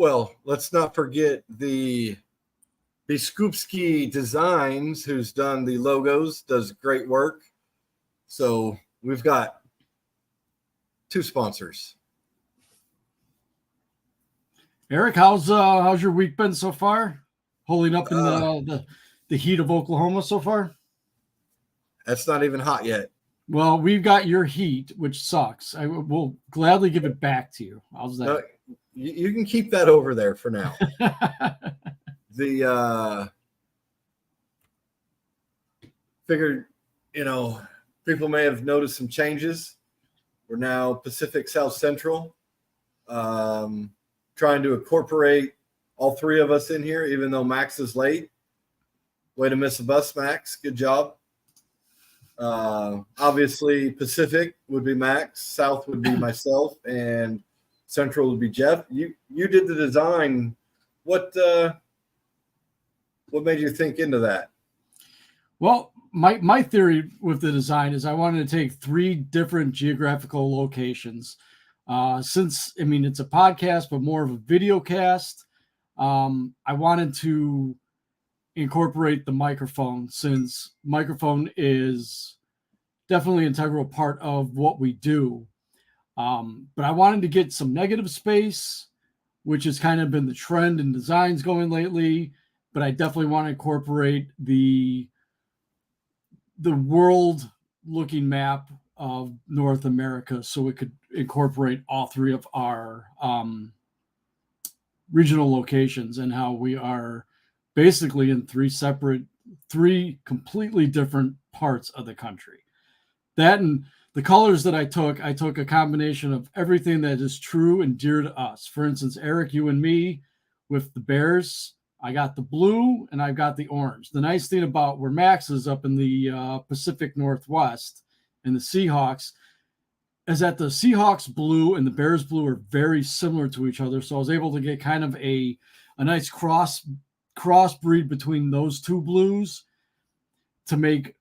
Well, let's not forget the Skupski Designs, who's done the logos, does great work. So we've got 2 sponsors. Eric, how's your week been so far? Holding up in the heat of Oklahoma so far? That's not even hot yet. Well, we've got your heat, which sucks. I will gladly give it back to you. How's that? No, you can keep that over there for now. Figured, people may have noticed some changes. We're now Pacific South Central, trying to incorporate all 3 of us in here, even though Max is late. Way to miss a bus, Max. Good job. Obviously, Pacific would be Max, South would be myself, and Central would be Jeff. You did the design. What made you think into that? Well, my theory with the design is I wanted to take 3 different geographical locations. Since, it's a podcast, but more of a video cast, I wanted to incorporate the microphone, since microphone is definitely an integral part of what we do. But I wanted to get some negative space, which has kind of been the trend in designs going lately. But I definitely want to incorporate the world looking map of North America, so it could incorporate all 3 of our regional locations, and how we are basically in 3 completely different parts of the country. That, and the colors that I took a combination of everything that is true and dear to us. For instance, Eric, you and me with the Bears, I got the blue and I've got the orange. The nice thing about where Max is up in the Pacific Northwest and the Seahawks is that the Seahawks blue and the Bears blue are very similar to each other. So I was able to get kind of a nice crossbreed between those 2 blues to make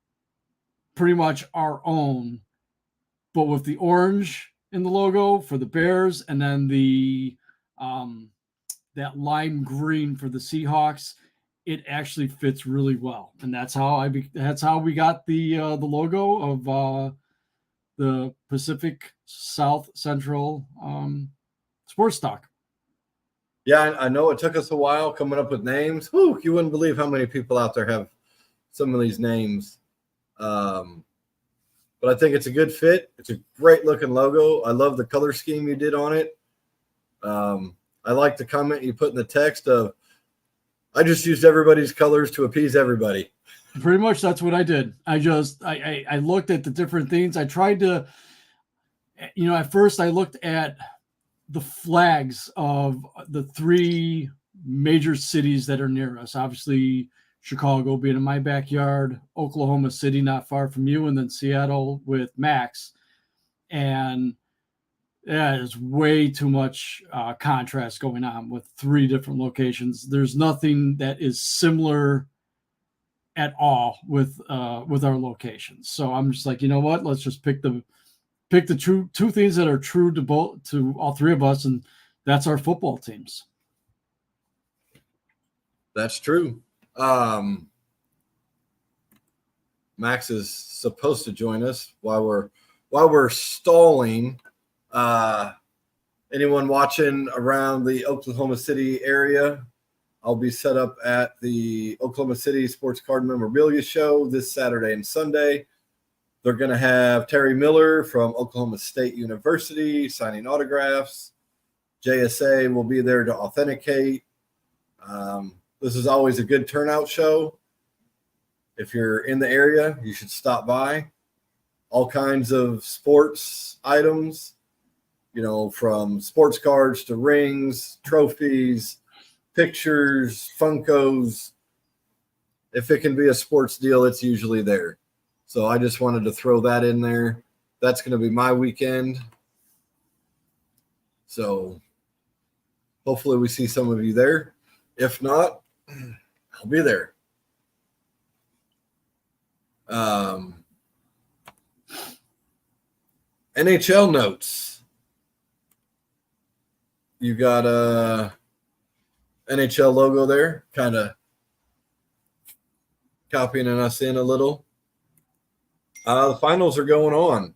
pretty much our own, but with the orange in the logo for the Bears, and then the that lime green for the Seahawks. It actually fits really well, and that's how we got the logo of the Pacific South Central sportstak. Yeah, I know it took us a while coming up with names. Whew, you wouldn't believe how many people out there have some of these names. But I think it's a good fit. It's a great looking logo. I love the color scheme you did on it. I like the comment you put in the text of, I just used everybody's colors to appease everybody. Pretty much that's what I did. I looked at the different things. I tried to, at first I looked at the flags of the 3 major cities that are near us. Obviously, Chicago being in my backyard, Oklahoma City not far from you, and then Seattle with Max. And yeah, there's way too much contrast going on with 3 different locations. There's nothing that is similar at all with our locations. So I'm just like, you know what? Let's just pick the 2 things that are true to all 3 of us, and that's our football teams. That's true. Max is supposed to join us while we're stalling. Anyone watching around the Oklahoma City area, I'll be set up at the Oklahoma City Sports Card Memorabilia Show this Saturday and Sunday. They're going to have Terry Miller from Oklahoma State University signing autographs. JSA will be there to authenticate. This is always a good turnout show. If you're in the area, you should stop by. All kinds of sports items, from sports cards to rings, trophies, pictures, Funkos. If it can be a sports deal, it's usually there. So I just wanted to throw that in there. That's going to be my weekend. So hopefully we see some of you there. If not, I'll be there. NHL notes. You got NHL logo there, kind of copying us in a little. The finals are going on.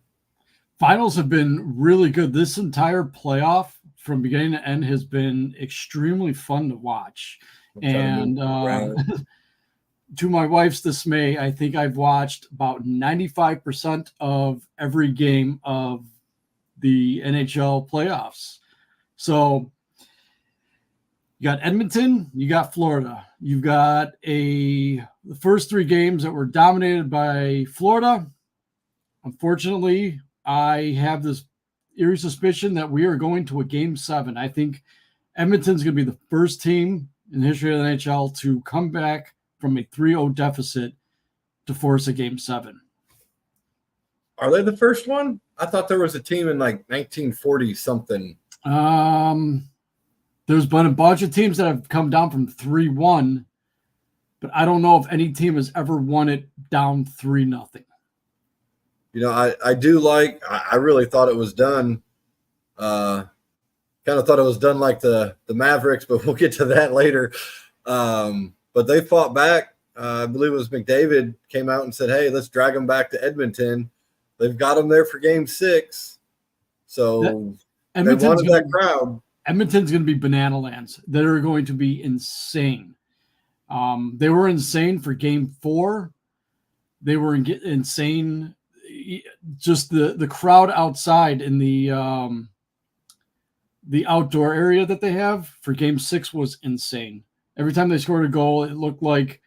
Finals have been really good. This entire playoff from beginning to end has been extremely fun to watch. And to my wife's dismay, I think I've watched about 95% of every game of the NHL playoffs. So you got Edmonton, you got Florida. You've got the first 3 games that were dominated by Florida. Unfortunately, I have this eerie suspicion that we are going to a Game 7. I think Edmonton's going to be the first team in the history of the NHL to come back from a 3-0 deficit to force a Game 7. Are they the first one? I thought there was a team in like 1940 something. There's been a bunch of teams that have come down from 3-1, but I don't know if any team has ever won it down 3-0. You know, I really thought it was done. Kind of thought it was done like the Mavericks, but we'll get to that later. But they fought back. I believe it was McDavid came out and said, hey, let's drag them back to Edmonton. They've got them there for Game 6. So they wanted that crowd. Edmonton's going to be banana lands. That are going to be insane. They were insane for Game 4. They were insane. Just the crowd outside in the outdoor area that they have for Game 6 was insane. Every time they scored a goal, it looked like,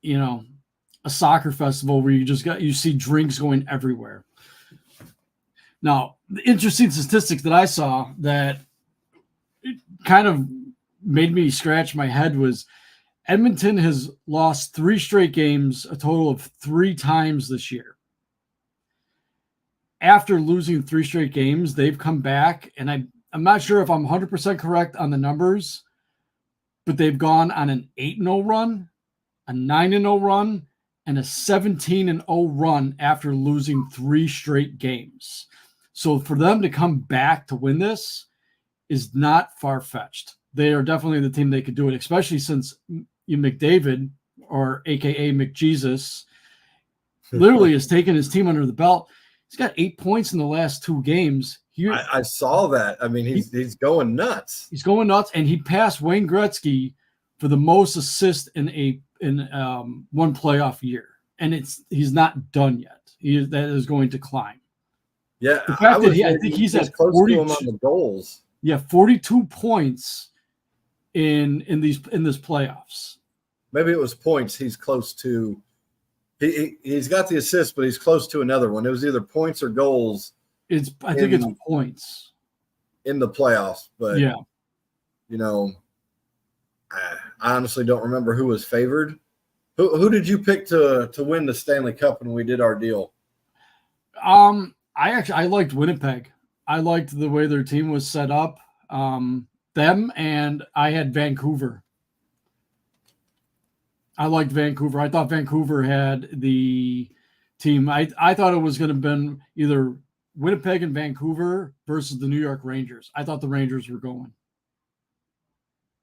a soccer festival where you see drinks going everywhere. Now, the interesting statistics that I saw that kind of made me scratch my head was Edmonton has lost 3 straight games, a total of 3 times this year. After losing 3 straight games, they've come back, and I'm not sure if I'm 100% correct on the numbers, but they've gone on an 8-0 run, a 9-0 run, and a 17-0 run after losing 3 straight games. So for them to come back to win this is not far-fetched. They are definitely the team they could do it, especially since McDavid, or AKA McJesus, literally has taken his team under the belt. He's got 8 points in the last 2 games. I saw that. I mean, he's going nuts. He's going nuts, and he passed Wayne Gretzky for the most assists in one playoff year, and he's not done yet. That is going to climb. Yeah, the fact that I think he's at close 42, to him on the goals. Yeah, 42 points in this playoffs. Maybe it was points. He's close to. He's got the assist, but he's close to another one. It was either points or goals. I think it's points in the playoffs, but yeah, I honestly don't remember who was favored. Who did you pick to win the Stanley Cup when we did our deal? I liked Winnipeg. I liked the way their team was set up. Them, and I had Vancouver. I liked Vancouver. I thought Vancouver had the team. I thought it was going to be either Winnipeg and Vancouver versus the New York Rangers. I thought the Rangers were going.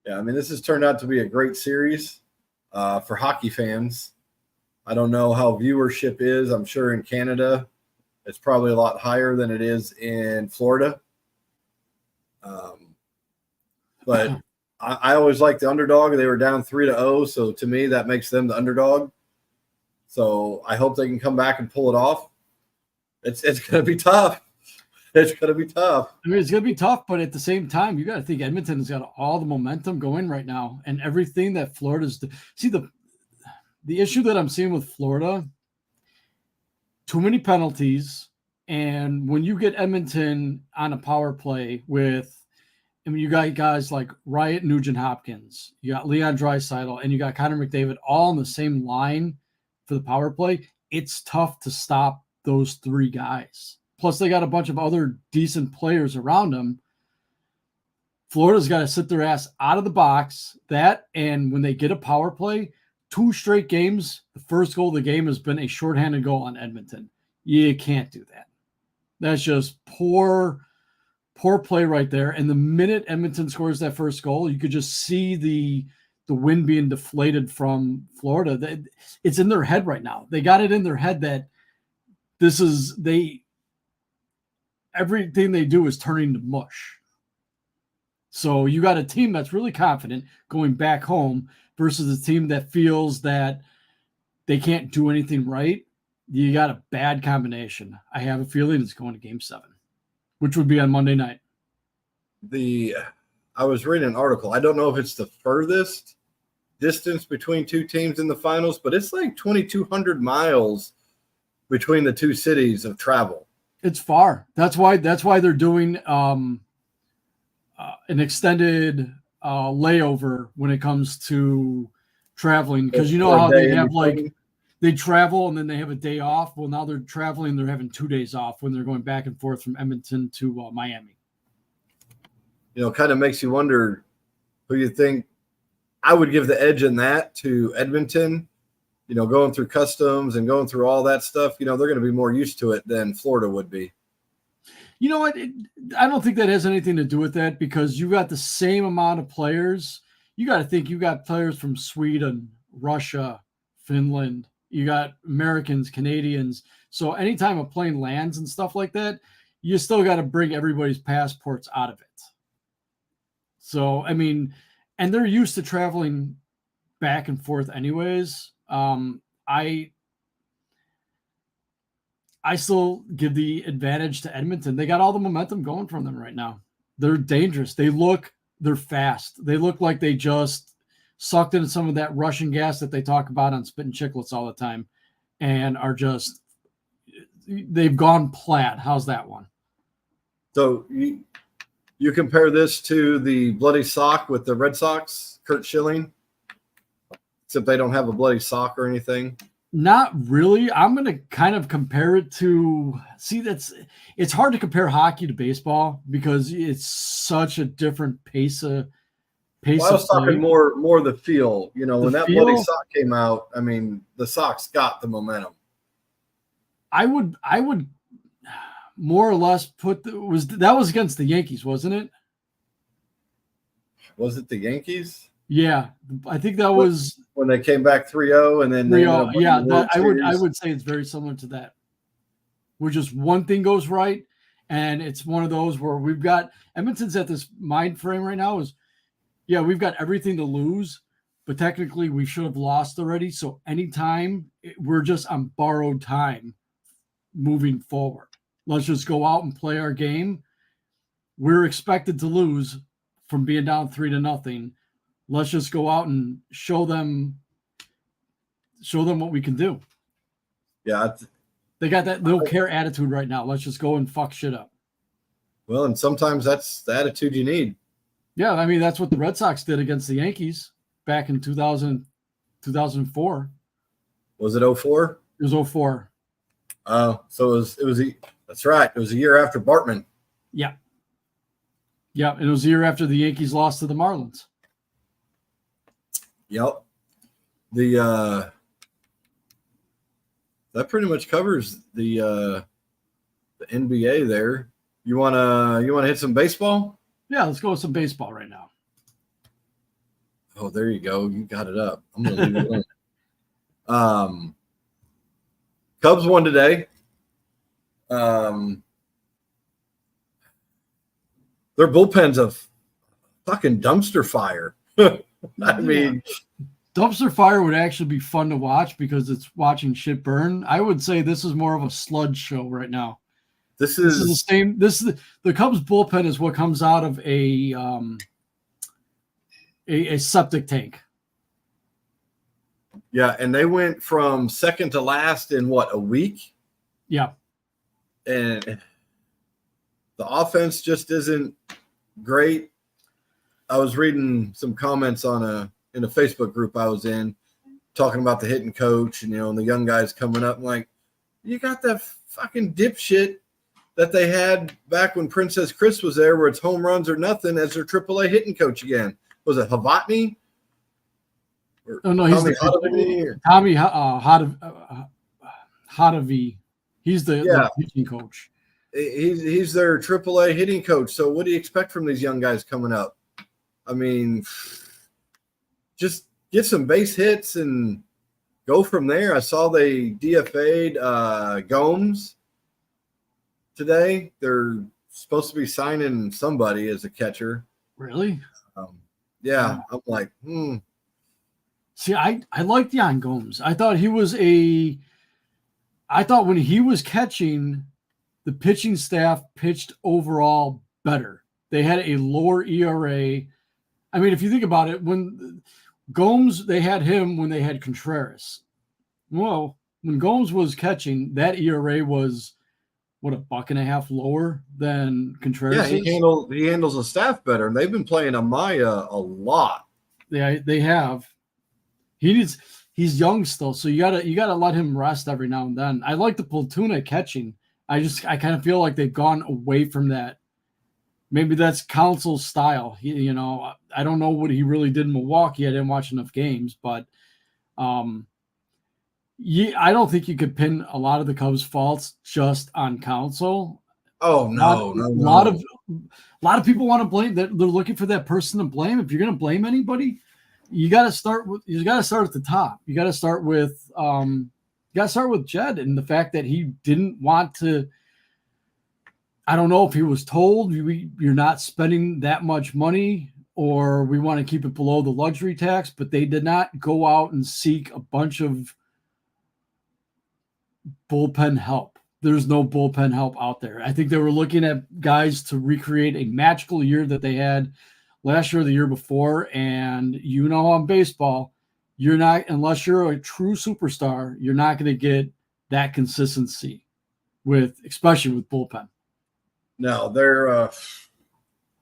Yeah, I mean, this has turned out to be a great series for hockey fans. I don't know how viewership is. I'm sure in Canada it's probably a lot higher than it is in Florida. But I always like the underdog. They were down 3-0, so to me that makes them the underdog. So I hope they can come back and pull it off. It's going to be tough. It's going to be tough. I mean, it's going to be tough, but at the same time, you got to think Edmonton has got all the momentum going right now, and everything that Florida's see the issue that I'm seeing with Florida. Too many penalties, and when you get Edmonton on a power play you got guys like Wyatt Nugent-Hopkins, you got Leon Draisaitl, and you got Connor McDavid all on the same line for the power play. It's tough to stop those 3 guys. Plus, they got a bunch of other decent players around them. Florida's got to sit their ass out of the box. And when they get a power play, 2 straight games, the first goal of the game has been a shorthanded goal on Edmonton. You can't do that. That's just poor Poor play right there. And the minute Edmonton scores that first goal, you could just see the wind being deflated from Florida. It's in their head right now. They got it in their head that everything they do is turning to mush. So you got a team that's really confident going back home versus a team that feels that they can't do anything right. You got a bad combination. I have a feeling it's going to Game 7, which would be on Monday night. I was reading an article. I don't know if it's the furthest distance between two teams in the finals, but it's like 2,200 miles between the two cities of travel. It's far. That's why they're doing an extended layover when it comes to traveling, because you know how they have they travel and then they have a day off. Well, now they're traveling. They're having 2 days off when they're going back and forth from Edmonton to Miami. Kind of makes you wonder who you think. I would give the edge in that to Edmonton, going through customs and going through all that stuff. They're going to be more used to it than Florida would be. You know what? I don't think that has anything to do with that, because you got the same amount of players. You got to think you got players from Sweden, Russia, Finland. You got Americans, Canadians. So anytime a plane lands and stuff like that, you still got to bring everybody's passports out of it. So, I mean, and they're used to traveling back and forth anyways. I still give the advantage to Edmonton. They got all the momentum going from them right now. They're dangerous. They're fast. They look like they just sucked in some of that Russian gas that they talk about on Spittin' Chicklets all the time, and they've gone plaid. How's that one? So you compare this to the bloody sock with the Red Sox, Kurt Schilling, except they don't have a bloody sock or anything. Not really. I'm going to kind of compare it to it's hard to compare hockey to baseball because it's such a different pace. I was talking more the feel. When that feel, bloody sock came out, I mean, the Sox got the momentum. I would more or less that was against the Yankees, wasn't it? Was it the Yankees? Yeah, I think that was when they came back 3-0 and then 3-0. Yeah, I would say it's very similar to that. Where just one thing goes right, and it's one of those where we've got Edmonton's at this mind frame right now is, yeah, we've got everything to lose, but technically we should have lost already. So anytime we're just on borrowed time moving forward. Let's just go out and play our game. We're expected to lose from being down 3-0. Let's just go out and show them what we can do. Yeah. They got that no care attitude right now. Let's just go and fuck shit up. Well, and sometimes that's the attitude you need. Yeah, I mean, that's what the Red Sox did against the Yankees back in 2004. Was it 04? It was 04. So it was that's right. It was a year after Bartman. Yeah. Yeah, and it was a year after the Yankees lost to the Marlins. Yep. That pretty much covers the NBA there. You wanna hit some baseball? Yeah, let's go with some baseball right now. Oh, there you go. You got it up. I'm gonna leave it alone. Cubs won today. Their bullpen's a fucking dumpster fire. I mean, dumpster fire would actually be fun to watch because it's watching shit burn. I would say this is more of a sludge show right now. This is the same. The Cubs bullpen is what comes out of a septic tank. Yeah, and they went from second to last in a week? Yeah. And the offense just isn't great. I was reading some comments in a Facebook group I was in, talking about the hitting coach and and the young guys coming up. I'm like, you got that fucking dipshit that they had back when Princess Chris was there, where it's home runs or nothing, as their AAA hitting coach again. Was it Havotny? Oh no, he's Tommy Hotovy. He's the pitching coach. he's their AAA hitting coach. So what do you expect from these young guys coming up? I mean, just get some base hits and go from there. I saw they DFA'd Gomes today. They're supposed to be signing somebody as a catcher. Really? Yeah, I'm like, See, I like Yan Gomes. I thought when he was catching, the pitching staff pitched overall better. They had a lower ERA. I mean, if you think about it, when Gomes, they had him when they had Contreras. Well, when Gomes was catching, that ERA was what, $1.50 lower than Contreras. Yeah, he handles the staff better, and they've been playing Amaya a lot. Yeah, they have. He's young still, so you gotta let him rest every now and then. I like the platoon at catching. I kind of feel like they've gone away from that. Maybe that's Council's style. I don't know what he really did in Milwaukee. I didn't watch enough games, but I don't think you could pin a lot of the Cubs' faults just on Council. Oh no, A lot of people want to blame. They're looking for that person to blame. If you're going to blame anybody, you got to start at the top. You got to start with Jed and the fact that he didn't want to. I don't know if he was told you're not spending that much money, or we want to keep it below the luxury tax, but they did not go out and seek a bunch of bullpen help. There's no bullpen help out there. I think they were looking at guys to recreate a magical year that they had last year or the year before. And on baseball, you're not, unless you're a true superstar, you're not going to get that consistency especially with bullpen. No, they're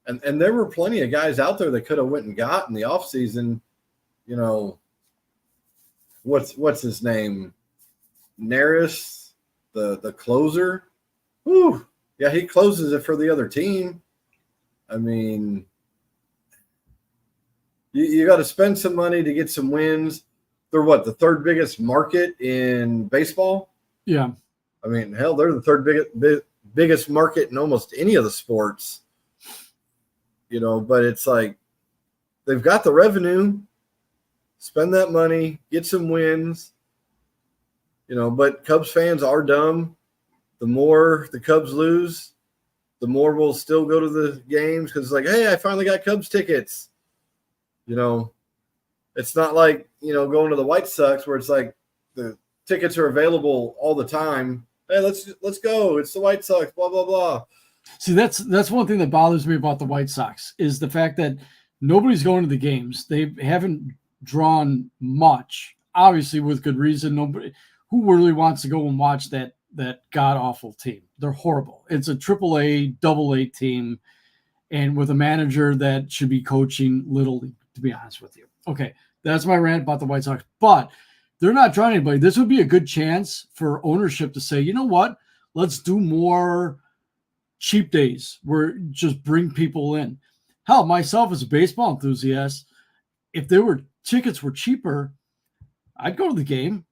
and there were plenty of guys out there that could have went and got in the offseason. What's his name? Neris, the closer. Whew. Yeah, he closes it for the other team. I mean, you got to spend some money to get some wins. They're the third biggest market in baseball? Yeah. I mean, hell, they're the third biggest market in almost any of the sports. But it's like they've got the revenue, spend that money, get some wins. But Cubs fans are dumb. The more the Cubs lose, the more we'll still go to the games because it's like, hey, I finally got Cubs tickets. It's not like, going to the White Sox where it's like the tickets are available all the time. Hey, let's go. It's the White Sox, blah, blah, blah. See, that's one thing that bothers me about the White Sox is the fact that nobody's going to the games. They haven't drawn much, obviously with good reason. Nobody who really wants to go and watch that god-awful team. They're horrible. It's a AAA, AA team, and with a manager that should be coaching Little League, to be honest with you. Okay, that's my rant about the White Sox. But they're not drawing anybody. This would be a good chance for ownership to say, you know what? Let's do more cheap days where just bring people in. Hell, myself as a baseball enthusiast, if tickets were cheaper, I'd go to the game.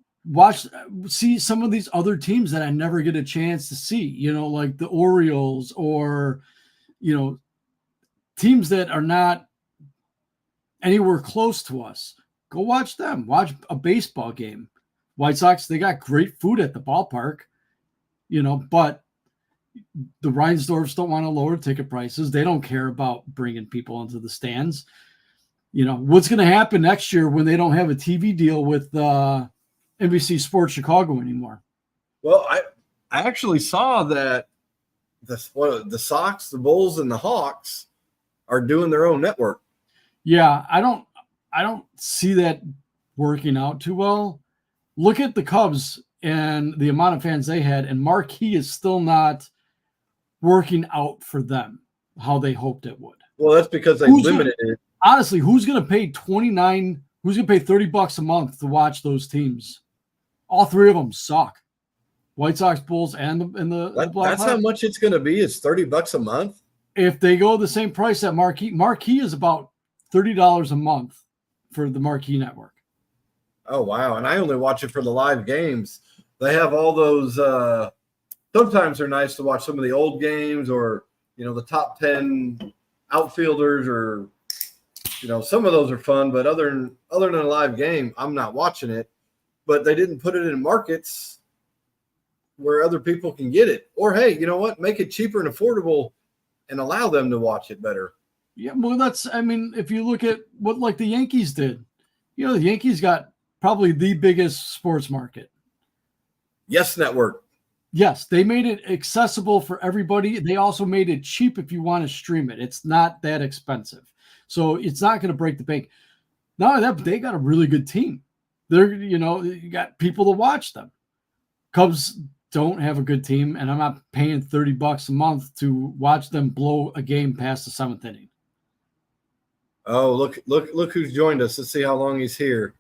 See some of these other teams that I never get a chance to see, like the Orioles or, teams that are not anywhere close to us. Go watch them. Watch a baseball game. White Sox, they got great food at the ballpark, but the Reinsdorfs don't want to lower ticket prices. They don't care about bringing people into the stands. What's going to happen next year when they don't have a TV deal with NBC Sports Chicago anymore? Well, I actually saw that the Sox, the Bulls, and the Hawks are doing their own network. Yeah, I don't see that working out too well. Look at the Cubs and the amount of fans they had, and Marquee is still not working out for them how they hoped it would. Well, that's because they limited it. Honestly, who's going to pay $29? Who's going to pay $30 a month to watch those teams? All three of them suck. White Sox, Bulls, and the Blackhawks. That's how much it's going to be. It's $30 a month. If they go the same price at Marquee is about $30 a month for the Marquee network. Oh wow! And I only watch it for the live games. They have all those sometimes they're nice to watch some of the old games or, the top 10 outfielders or, some of those are fun, but other than a live game, I'm not watching it. But they didn't put it in markets where other people can get it. Or, hey, you know what? Make it cheaper and affordable and allow them to watch it better. Yeah, well, if you look at what like the Yankees did, the Yankees got probably the biggest sports market. Yes Network. Yes, they made it accessible for everybody. They also made it cheap if you want to stream it. It's not that expensive. So it's not going to break the bank. Not only that, but they got a really good team. You got people to watch them. Cubs don't have a good team, and I'm not paying $30 a month to watch them blow a game past the 7th inning. Oh, look who's joined us. Let's see how long he's here.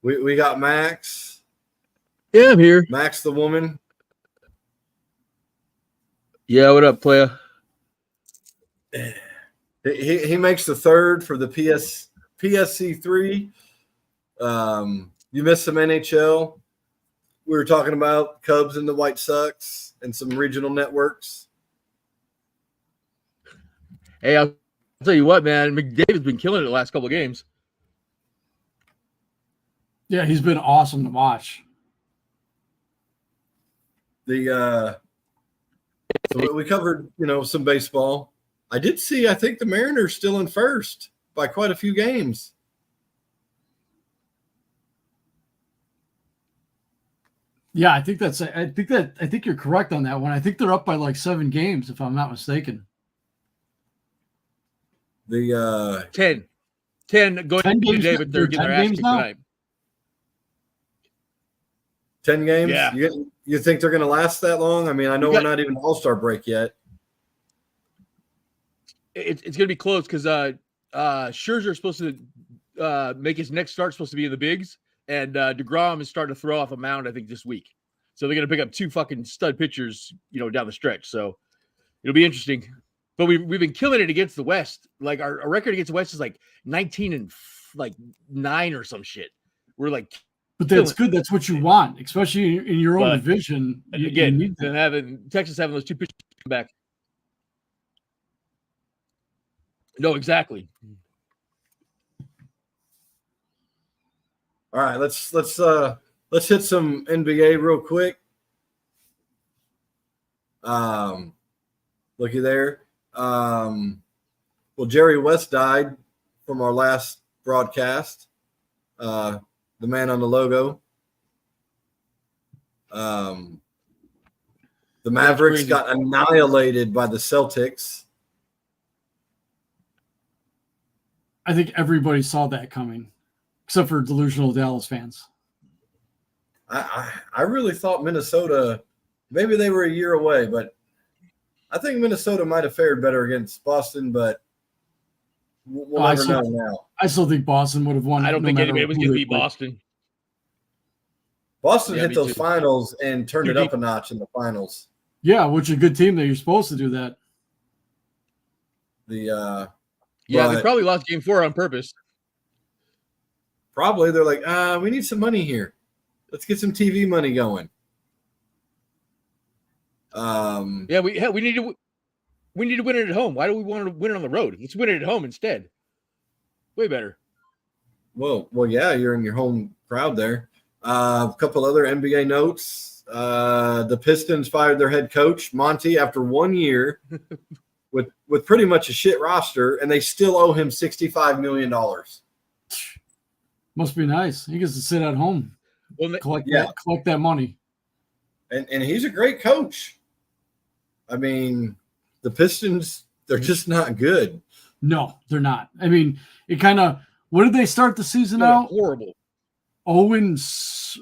We got Max. Yeah, I'm here. Max the woman. Yeah, what up, playa? He makes the third for the PSC 3. You missed some NHL. We were talking about Cubs and the White Sox and some regional networks. Hey, I'll tell you what, man. McDavid's been killing it the last couple of games. Yeah, he's been awesome to watch. So we covered, some baseball. I did see, I think the Mariners still in first by quite a few games. Yeah, I think you're correct on that one. I think they're up by like 7 games, if I'm not mistaken. 10 going 10 games, today, but they're getting their ass kicked tonight. 10 games? Yeah. You think they're going to last that long? I mean, I know we're not even All-Star break yet. It's going to be close because Scherzer's supposed to make his next start, supposed to be in the bigs, and DeGrom is starting to throw off a mound, I think, this week. So they're going to pick up 2 fucking stud pitchers, down the stretch. So it'll be interesting. But we've been killing it against the West. Like our record against the West is like 19-9 or some shit. We're like, but that's good. That's what you want, especially in your own division. Again, having Texas having those 2 pitchers come back. No, exactly. All right, let's hit some NBA real quick. Looky there. Well, Jerry West died from our last broadcast. The man on the logo. The Mavericks got annihilated by the Celtics. I think everybody saw that coming, except for delusional Dallas fans. I really thought Minnesota, maybe they were a year away, but I think Minnesota might have fared better against Boston, but we'll never know now. I still think Boston would have won. I don't think anybody was going to beat Boston. Boston hit those finals and turned it up a notch in the finals. Yeah, which is a good team that you're supposed to do that. They probably lost game 4 on purpose. Probably. They're like, we need some money here. Let's get some TV money going. We need to win it at home. Why do we want to win it on the road? Let's win it at home instead. Way better. Well, yeah, you're in your home crowd there. A couple other NBA notes. The Pistons fired their head coach, Monty, after 1 year with pretty much a shit roster, and they still owe him $65 million. Must be nice. He gets to sit at home, collect that money. And he's a great coach. I mean, the Pistons, they're just not good. No, they're not. I mean, it kind of – what did they start the season out? Horrible. Owens.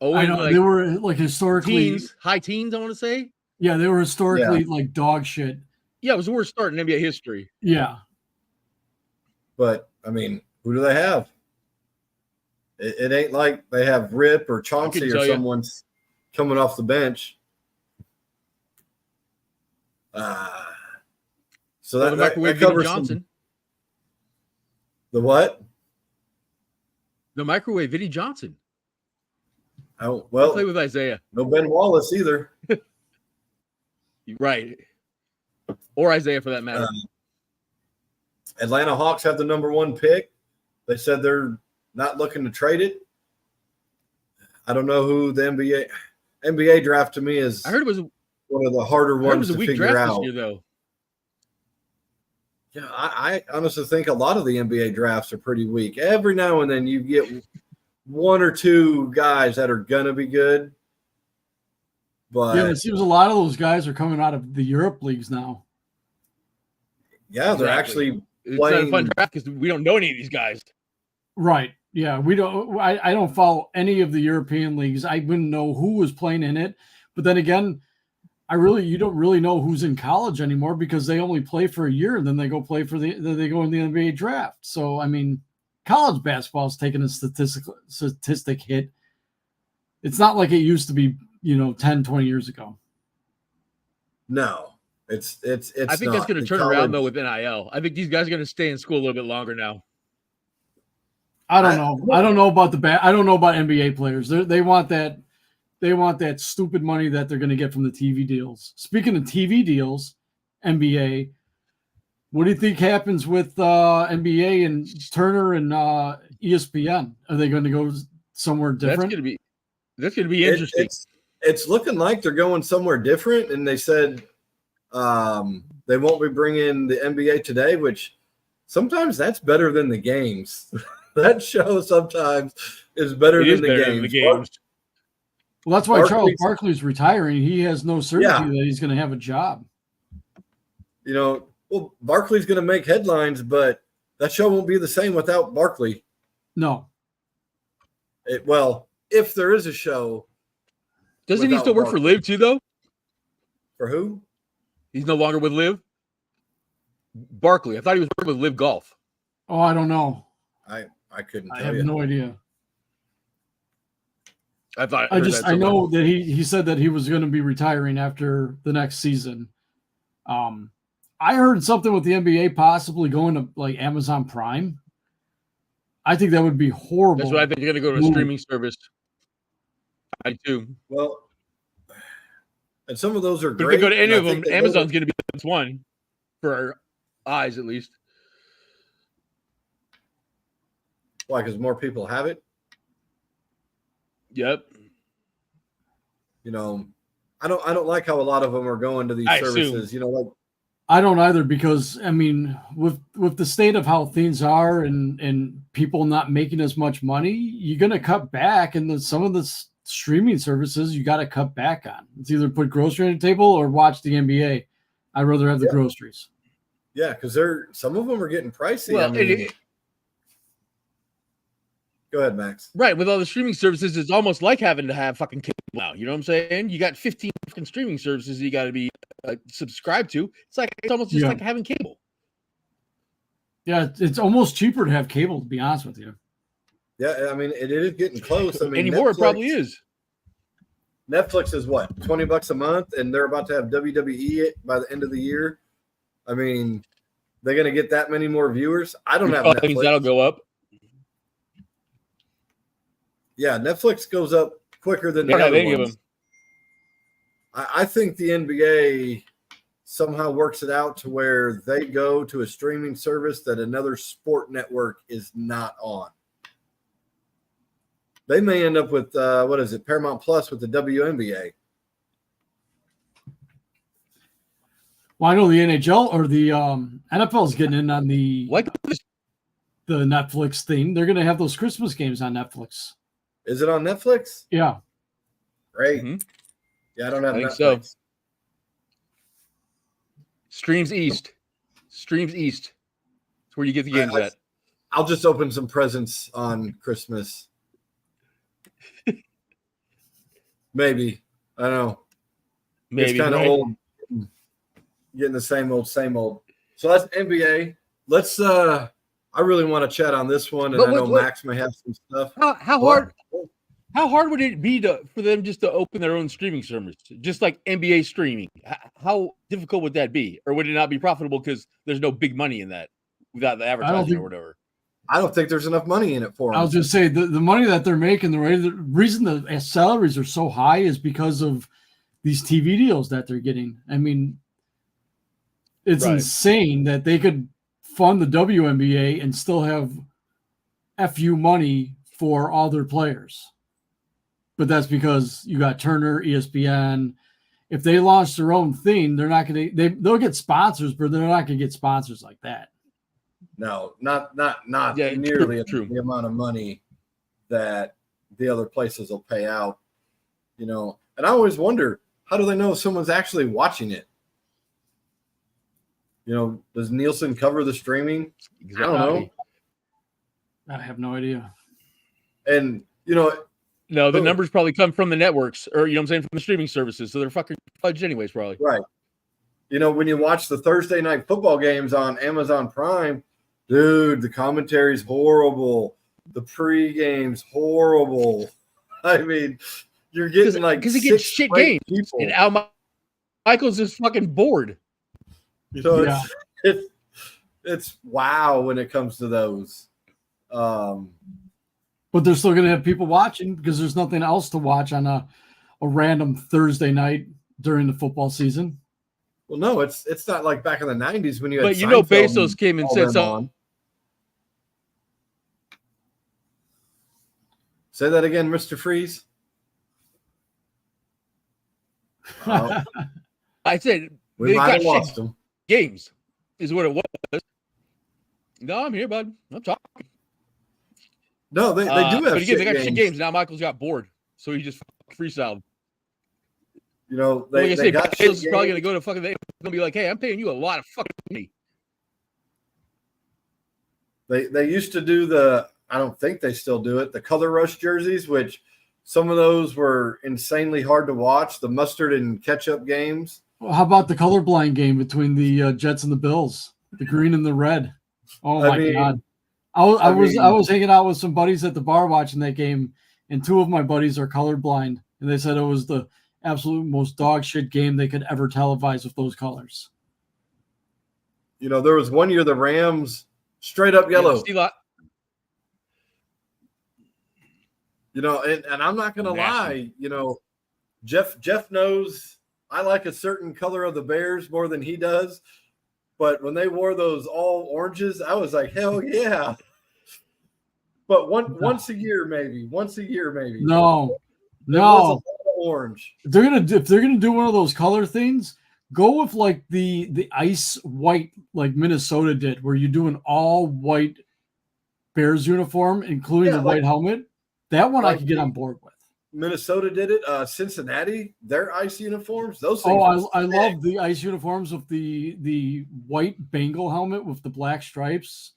I know, they were like historically high teens, I want to say. Yeah, they were historically like dog shit. Yeah, it was the worst start in NBA history. Yeah. But, I mean, who do they have? It ain't like they have Rip or Chauncey or someone's coming off the bench. So that covers Johnson. The what? The microwave, Vinny Johnson. Oh, I'll play well, with Isaiah. no Ben Wallace either. Right. Or Isaiah for that matter. Atlanta Hawks have the number 1 pick. They said they're not looking to trade it. I don't know who the NBA draft to me is. I heard it was one of the harder ones a to weak figure draft out. this year, though. Yeah, I honestly think a lot of the NBA drafts are pretty weak. Every now and then you get 1 or 2 guys that are gonna be good. But Yeah, it seems a lot of those guys are coming out of the Europe leagues now. yeah, they're Exactly. actually It's not a playing. fun draft because we don't know any of these guys. Right. Yeah, we don't. I don't follow any of the European leagues. I wouldn't know who was playing in it. But then again, you don't really know who's in college anymore because they only play for a year and then they go play they go in the NBA draft. So I mean, college basketball is taking a statistic hit. It's not like it used to be, 10, 20 years ago. No, it's. I think that's going to turn around though with NIL. I think these guys are going to stay in school a little bit longer now. I don't know. I don't know about I don't know about NBA players. They want that. They want that stupid money that they're going to get from the TV deals. Speaking of TV deals, NBA, what do you think happens with NBA and Turner and ESPN? Are they going to go somewhere different? That's going to be interesting. It's looking like they're going somewhere different, and they said they won't be bringing the NBA Today, which sometimes that's better than the games. That show sometimes is better than the games. Well, that's why Charles Barkley's retiring. He has no certainty that he's going to have a job. Well, Barkley's going to make headlines, but that show won't be the same without Barkley. No. If there is a show. Doesn't he still work for Liv too, though? For who? He's no longer with Liv? Barkley. I thought he was working with Liv Golf. Oh, I don't know. I couldn't tell you. I have no idea. I know that he said that he was going to be retiring after the next season. I heard something with the NBA possibly going to like Amazon Prime. I think that would be horrible. That's what I think. You're going to go to a streaming service. I do. Well, and some of those are but great. If they go to any of them, Amazon's going to be the one for our eyes, at least. Why? Because more people have it. Yep. I don't like how a lot of them are going to these services. I don't either because I mean, with the state of how things are and people not making as much money, you're going to cut back, and some of the streaming services you got to cut back on. It's either put grocery on the table or watch the NBA. I'd rather have the groceries. Yeah, because some of them are getting pricey. Well, go ahead, Max. Right. With all the streaming services, it's almost like having to have fucking cable now. You know what I'm saying? You got 15 fucking streaming services you got to be subscribed to. It's almost just like having cable. Yeah, it's almost cheaper to have cable, to be honest with you. Yeah, I mean, it is getting close. I mean, anymore it probably is. Netflix is what, $20 a month, and they're about to have WWE by the end of the year. I mean, they're going to get that many more viewers. I don't have Netflix. That'll go up. Yeah, Netflix goes up quicker than the other ones. I think the NBA somehow works it out to where they go to a streaming service that another sport network is not on. They may end up with Paramount Plus with the WNBA. Well, I know the NHL or the NFL is getting in on the Netflix thing. They're going to have those Christmas games on Netflix. Is it on Netflix? Yeah. Great. Mm-hmm. Yeah, I don't have Netflix. So. Streams East. It's where you get the games at. I'll just open some presents on Christmas. Maybe. I don't know. Maybe. It's kind of old. Getting the same old. So that's NBA. Let's I really want to chat on this one, and I know Max may have some stuff. How hard would it be for them just to open their own streaming service, just like NBA streaming? How difficult would that be, or would it not be profitable because there's no big money in that without the advertising or whatever? I don't think there's enough money in it for them. I'll just say the money that they're making, the reason the salaries are so high is because of these TV deals that they're getting. I mean, it's insane that they could fund the WNBA and still have FU money for all their players. But that's because you got Turner, ESPN. If they launch their own thing, they're not going to. They'll get sponsors, but they're not going to get sponsors like that. No, not nearly the amount of money that the other places will pay out. And I always wonder, how do they know if someone's actually watching it? Does Nielsen cover the streaming? Exactly. I don't know. I have no idea. And no, the numbers probably come from the networks, or from the streaming services, so they're fucking fudged anyways, probably. Right. When you watch the Thursday night football games on Amazon Prime, dude, the commentary's horrible. The pre-game's horrible. I mean, you're getting because he gets shit games, people. And Al Michaels is fucking bored. It's wow when it comes to those. But they're still going to have people watching because there's nothing else to watch on a random Thursday night during the football season. Well, no, it's not like back in the 90s when you had. But Bezos came and said something. Say that again, Mr. Freeze. I said we might have lost him. Games is what it was. No, I'm here, bud. I'm talking. No, they do have. But again, they got shit games. Now Michael's got bored, so he just freestyled. They got Bezos is probably going to go to fucking. They're going to be like, "Hey, I'm paying you a lot of fucking money." They used to do the. I don't think they still do it. The Color Rush jerseys, which some of those were insanely hard to watch. The mustard and ketchup games. Well, how about the colorblind game between the Jets and the Bills? The green and the red. Oh my God! I was hanging out with some buddies at the bar watching that game, and two of my buddies are colorblind, and they said it was the absolute most dog shit game they could ever televise with those colors. There was one year the Rams straight up yellow. And I'm not going to lie, Jeff knows I like a certain color of the Bears more than he does. But when they wore those all oranges, I was like, hell yeah. But once a year, maybe. No. Orange. If they're gonna do one of those color things, go with like the ice white like Minnesota did, where you do an all white Bears uniform, including the white helmet. That one I could get on board with. Minnesota did it. Cincinnati, their ice uniforms. Those things. Oh, I love the ice uniforms with the white Bengal helmet with the black stripes.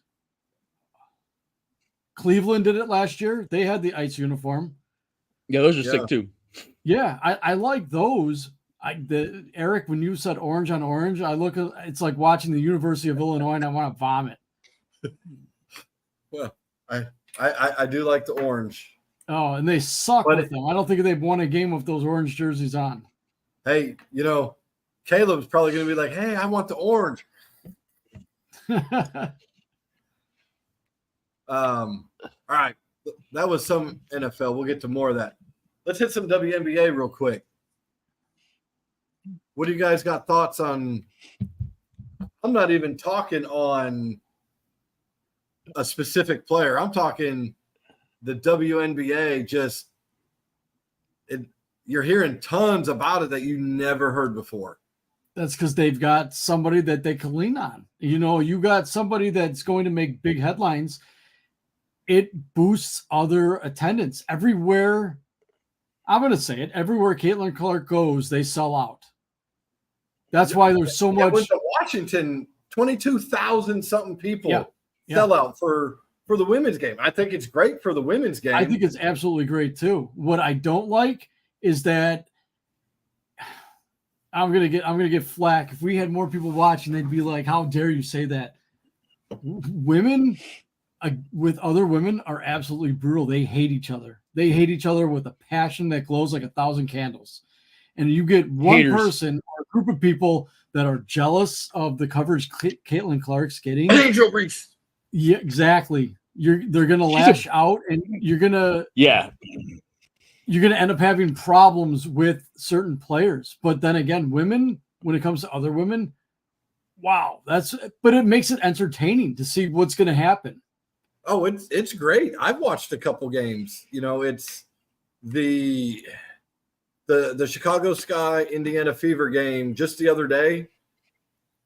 Cleveland did it last year. They had the ice uniform. Yeah, those are sick too. Yeah, I like those. Eric, when you said orange on orange, it's like watching the University of Illinois and I want to vomit. Well, I do like the orange. Oh, and they suck with them. I don't think they've won a game with those orange jerseys on. Hey, Caleb's probably going to be like, hey, I want the orange. All right. That was some NFL. We'll get to more of that. Let's hit some WNBA real quick. What do you guys got thoughts on? I'm not even talking on a specific player. I'm talking the WNBA. You're hearing tons about it that you never heard before. That's because they've got somebody that they can lean on. You got somebody that's going to make big headlines. It boosts other attendance everywhere. I'm going to say it. Everywhere Caitlin Clark goes, they sell out. That's why there's so much. Went to Washington, 22,000 something people sell out for the women's game. I think it's great for the women's game. I think it's absolutely great too. What I don't like is that I'm gonna get flack. If we had more people watching, they'd be like, "How dare you say that?" Women with other women are absolutely brutal. They hate each other. They hate each other with a passion that glows like 1,000 candles. And you get one person or a group of people that are jealous of the coverage Caitlin Clark's getting. Angel Reese. Yeah, exactly. they're going to lash out, and you're going to end up having problems with certain players. But then again, women, when it comes to other women, wow, but it makes it entertaining to see what's going to happen. Oh, it's great. I've watched a couple games. It's the Chicago Sky Indiana Fever game just the other day.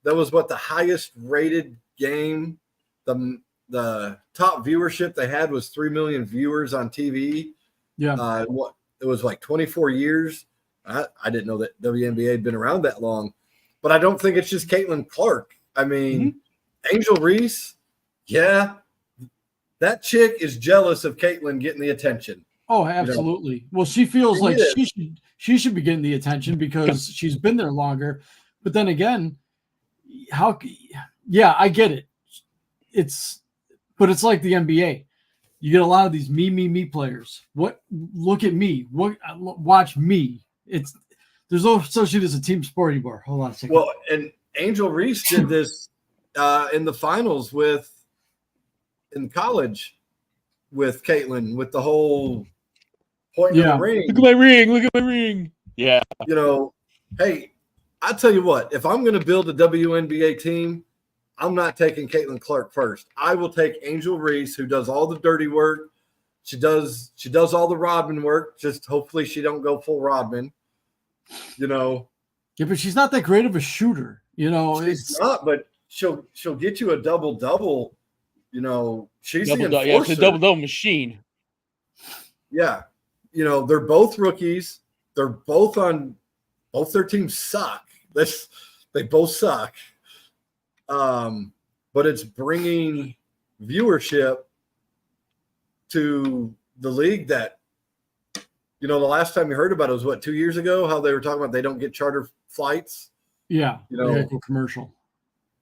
That was the highest rated game. The top viewership they had was 3 million viewers on TV. Yeah. It was 24 years. I didn't know that WNBA had been around that long, but I don't think it's just Caitlin Clark. I mean, Angel Reese, yeah, that chick is jealous of Caitlin getting the attention. Oh, absolutely. Well, she feels like she should be getting the attention because she's been there longer. But then again, I get it. But it's like the NBA. You get a lot of these me players. Look at me. Watch me. There's no such thing as a team sport anymore. Hold on a second. Well, and Angel Reese did this in the finals in college with Caitlin, with the whole pointing the ring. Look at my ring. Yeah. Hey, I tell you what, if I'm going to build a WNBA team, I'm not taking Caitlin Clark first. I will take Angel Reese, who does all the dirty work. She does all the Rodman work. Just hopefully she don't go full Rodman. Yeah, but she's not that great of a shooter. She's not, but she'll get you a double-double. She's the enforcer. Yeah, it's a double-double machine. Yeah. They're both rookies. They're both their teams suck. They both suck. But it's bringing viewership to the league that, the last time you heard about it was 2 years ago, how they were talking about they don't get charter flights. Yeah. Commercial.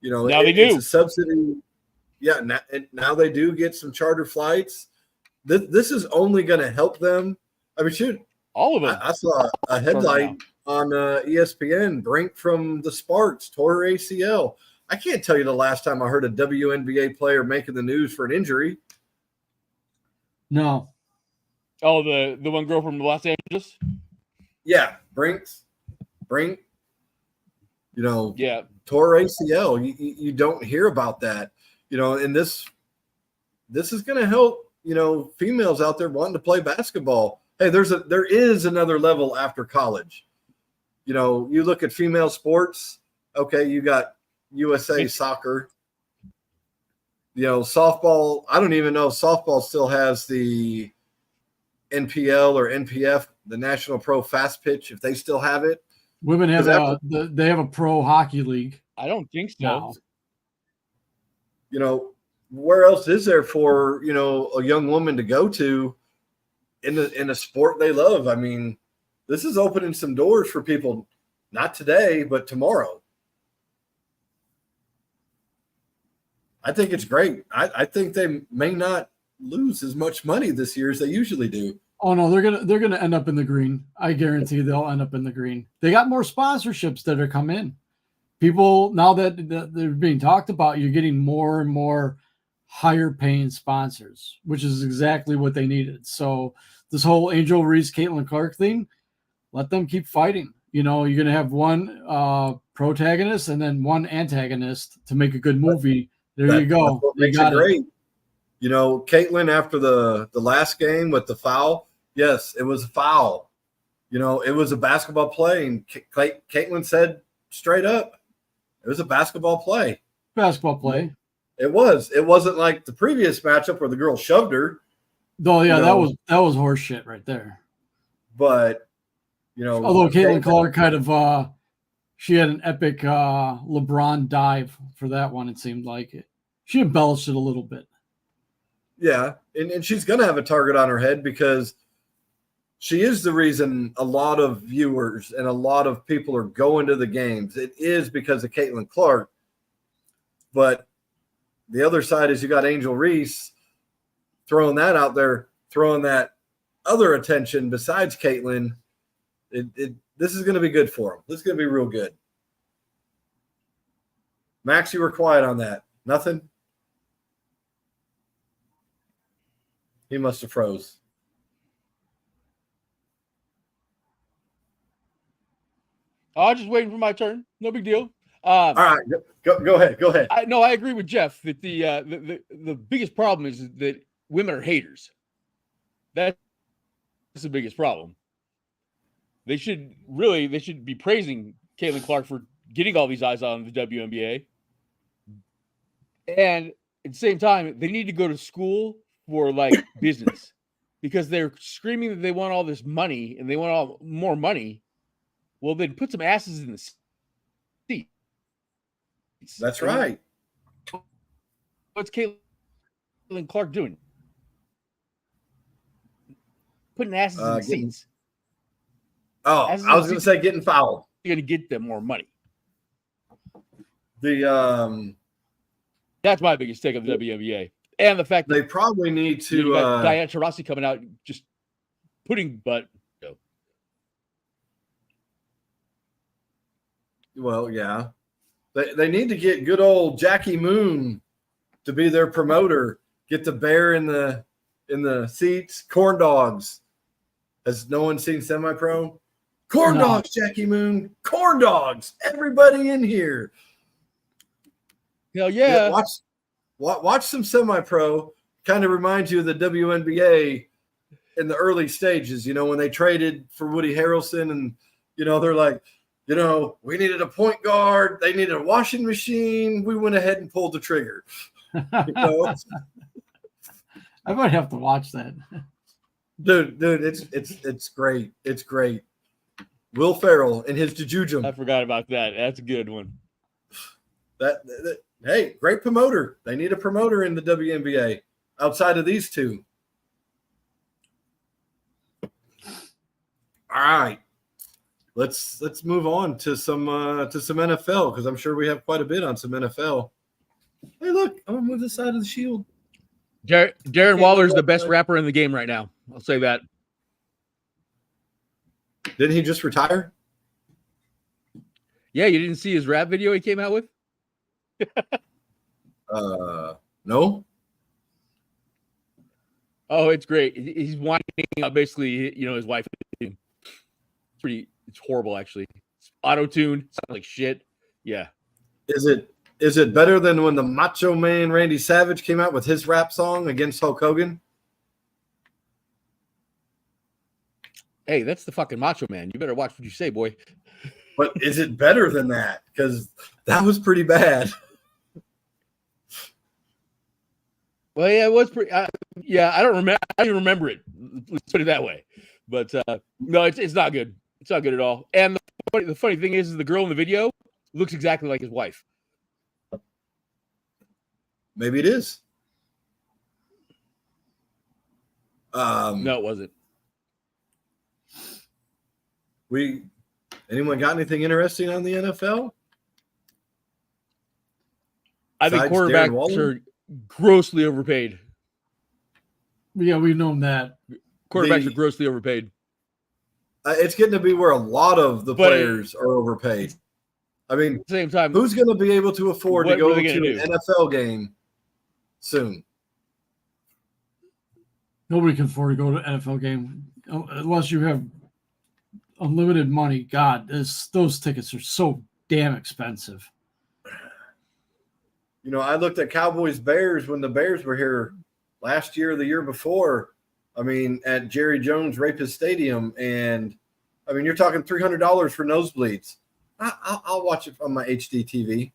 Now they do. It's a subsidy. Yeah. Now they do get some charter flights. This is only going to help them. I mean, shoot. All of them. I saw a headline on ESPN. Brink from the Sparks tore her ACL. I can't tell you the last time I heard a WNBA player making the news for an injury. No. Oh, the one girl from Los Angeles? Yeah, Brink. Tore ACL. You don't hear about that. And this is going to help, females out there wanting to play basketball. Hey, there is another level after college. You look at female sports. Okay, you got USA soccer. Softball. I don't even know if softball still has the NPL or NPF, the National Pro Fast Pitch, if they still have it. Women have they have a pro hockey league. I don't think so. No. Where else is there for a young woman to go to in a sport they love? I mean, this is opening some doors for people, not today, but tomorrow. I think it's great. I think they may not lose as much money this year as they usually do. Oh no, they're gonna end up in the green. I guarantee they'll end up in the green. They got more sponsorships that are come in. People, now that they're being talked about, you're getting more and more higher paying sponsors, which is exactly what they needed. So this whole Angel Reese, Caitlin Clark thing, let them keep fighting. You're going to have one protagonist and then one antagonist to make a good movie. You go. That's what makes it great. Caitlin, after the last game with the foul, yes, it was a foul. It was a basketball play, and Caitlin said straight up, it was a basketball play. Basketball play. It was. It wasn't like the previous matchup where the girl shoved her. Oh yeah, that was horse shit right there. But although Caitlin Clark kind of she had an epic LeBron dive for that one. It seemed like it. She embellished it a little bit. Yeah, and she's going to have a target on her head because she is the reason a lot of viewers and a lot of people are going to the games. It is because of Caitlin Clark. But the other side is you got Angel Reese throwing that out there, throwing that other attention besides Caitlin. This is going to be good for them. This is going to be real good. Max, you were quiet on that. Nothing? He must have froze. I'm just waiting for my turn. No big deal. All right, go ahead. Go ahead. I agree with Jeff that the biggest problem is that women are haters. That's the biggest problem. They should be praising Caitlin Clark for getting all these eyes on the WNBA. And at the same time, they need to go to school for like business because they're screaming that they want all this money and they want all more money. Well, then put some asses in the seats. That's right. What's Caitlin Clark doing? Putting asses in the seats. Oh, I was going to say getting fouled. You're going to get them more money. That's my biggest take of the WNBA. And the fact that they probably need to. You got Diana Taurasi coming out just putting butt. Well, yeah. They need to get good old Jackie Moon to be their promoter. Get the bear in the seats. Corn dogs. Has no one seen Semi-Pro? Corn dogs, Jackie Moon. Corn dogs. Everybody in here. Hell yeah. Watch some Semi-Pro. Kind of reminds you of the WNBA in the early stages, when they traded for Woody Harrelson and, they're like, we needed a point guard. They needed a washing machine. We went ahead and pulled the trigger. I might have to watch that. Dude, it's great. It's great. Will Ferrell and his jujujum. I forgot about that. That's a good one. Hey, great promoter. They need a promoter in the WNBA outside of these two. All right. Let's move on to some NFL because I'm sure we have quite a bit on some NFL. Hey, look, I'm gonna move this side of the shield. Darren Waller's the best rapper in the game right now. I'll say that. Didn't he just retire? Yeah, you didn't see his rap video he came out with? No. Oh, it's great. He's whining about basically, his wife. It's horrible, actually. It's auto-tuned. Sounds like shit. Yeah. Is it better than when the Macho Man Randy Savage came out with his rap song against Hulk Hogan? Hey, that's the fucking Macho Man. You better watch what you say, boy. But is it better than that? Because that was pretty bad. Well, yeah, it was pretty. I don't remember. I don't even remember it. Let's put it that way. But no, it's not good. It's not good at all. And the funny thing is the girl in the video looks exactly like his wife. Maybe it is. No, it wasn't. Anyone got anything interesting on the NFL? I think quarterbacks are grossly overpaid. Yeah, we've known that. Quarterbacks are grossly overpaid. It's getting to be where a lot of the players are overpaid. I mean, at the same time, who's going to be able to afford to go to an NFL game soon? Nobody can afford to go to an NFL game unless you have unlimited money. God, those tickets are so damn expensive. I looked at Cowboys Bears when the Bears were here last year or the year before. I mean, at Jerry Jones Rapist Stadium, and I mean, you're talking $300 for nosebleeds. I'll watch it on my HD TV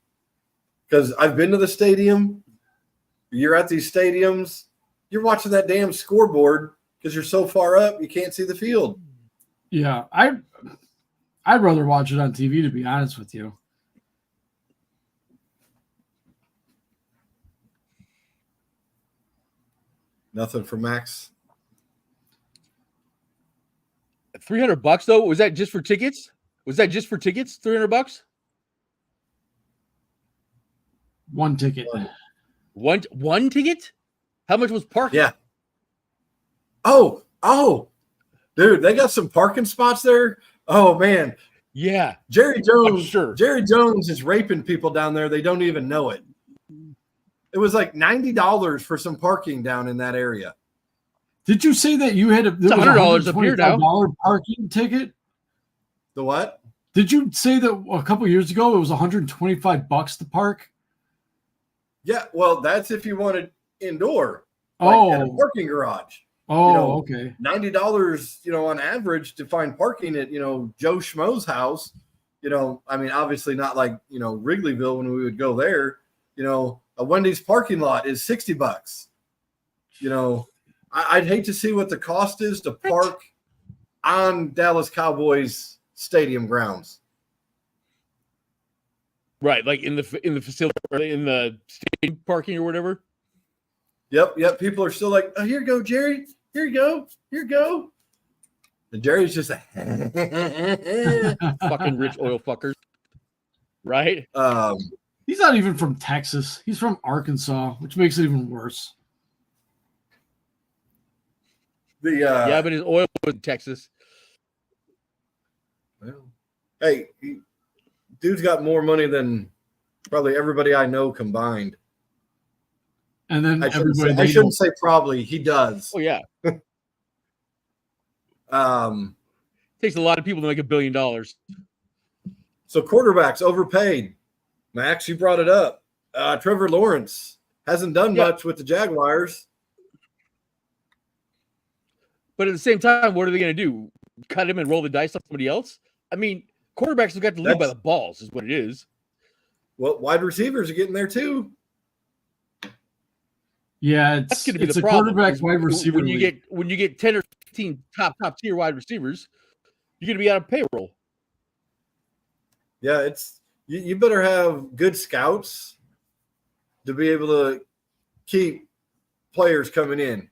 because I've been to the stadium. You're at these stadiums, you're watching that damn scoreboard because you're so far up you can't see the field. Yeah, I'd rather watch it on TV, to be honest with you. Nothing for Max. $300 though? Was that just for tickets? $300? One ticket. One ticket? How much was parking? Yeah. Oh, dude, they got some parking spots there. Oh man. Yeah. Jerry Jones. I'm sure. Jerry Jones is raping people down there. They don't even know it. It was like $90 for some parking down in that area. Did you say that you had It's $100 up here now. $125 parking ticket? The what? Did you say that a couple years ago it was $125 to park? Yeah, well, that's if you wanted indoor, at a parking garage. Oh, okay. $90, on average to find parking at, Joe Schmo's house. I mean, obviously not like, Wrigleyville when we would go there. A Wendy's parking lot is $60. I'd hate to see what the cost is to park on Dallas Cowboys stadium grounds. Right, like in the facility, or in the stadium parking or whatever. Yep. People are still like, oh, here you go, Jerry. Here you go. Here you go. And Jerry's just a fucking rich oil fuckers, right? He's not even from Texas. He's from Arkansas, which makes it even worse. Yeah, but his oil was in Texas. Well, hey, dude's got more money than probably everybody I know combined. And then I shouldn't say probably. He does. Oh yeah. Takes a lot of people to make $1 billion. So quarterbacks overpaid. Max, you brought it up. Trevor Lawrence hasn't done much with the Jaguars. But at the same time, what are they going to do? Cut him and roll the dice on somebody else? I mean, quarterbacks have got to lead by the balls, is what it is. Well, wide receivers are getting there too. Yeah, that's going to be it's the a problem. Quarterback wide receiver. When you get 10 or 15 top tier wide receivers, you're going to be out of payroll. Yeah, you better have good scouts to be able to keep players coming in.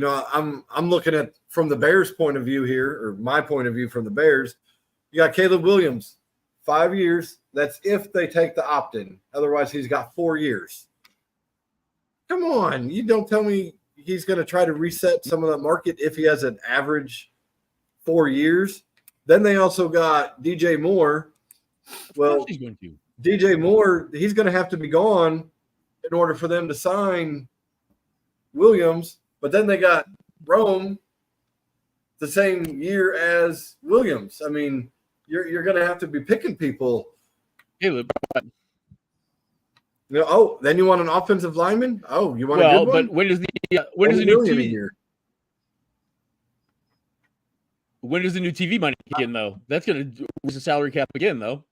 I'm looking at from the Bears' point of view here, or my point of view from the Bears. You got Caleb Williams, 5 years. That's if they take the opt-in. Otherwise, he's got 4 years. Come on. You don't tell me he's going to try to reset some of that market if he has an average 4 years. Then they also got DJ Moore. Well, DJ Moore, he's going to have to be gone in order for them to sign Williams. But then they got Rome the same year as Williams. I mean, you're going to have to be picking people. Caleb. Then you want an offensive lineman? Oh, you want a good one? But when does the new TV? When does the new TV money kick in, though? That's going to boost the salary cap again, though.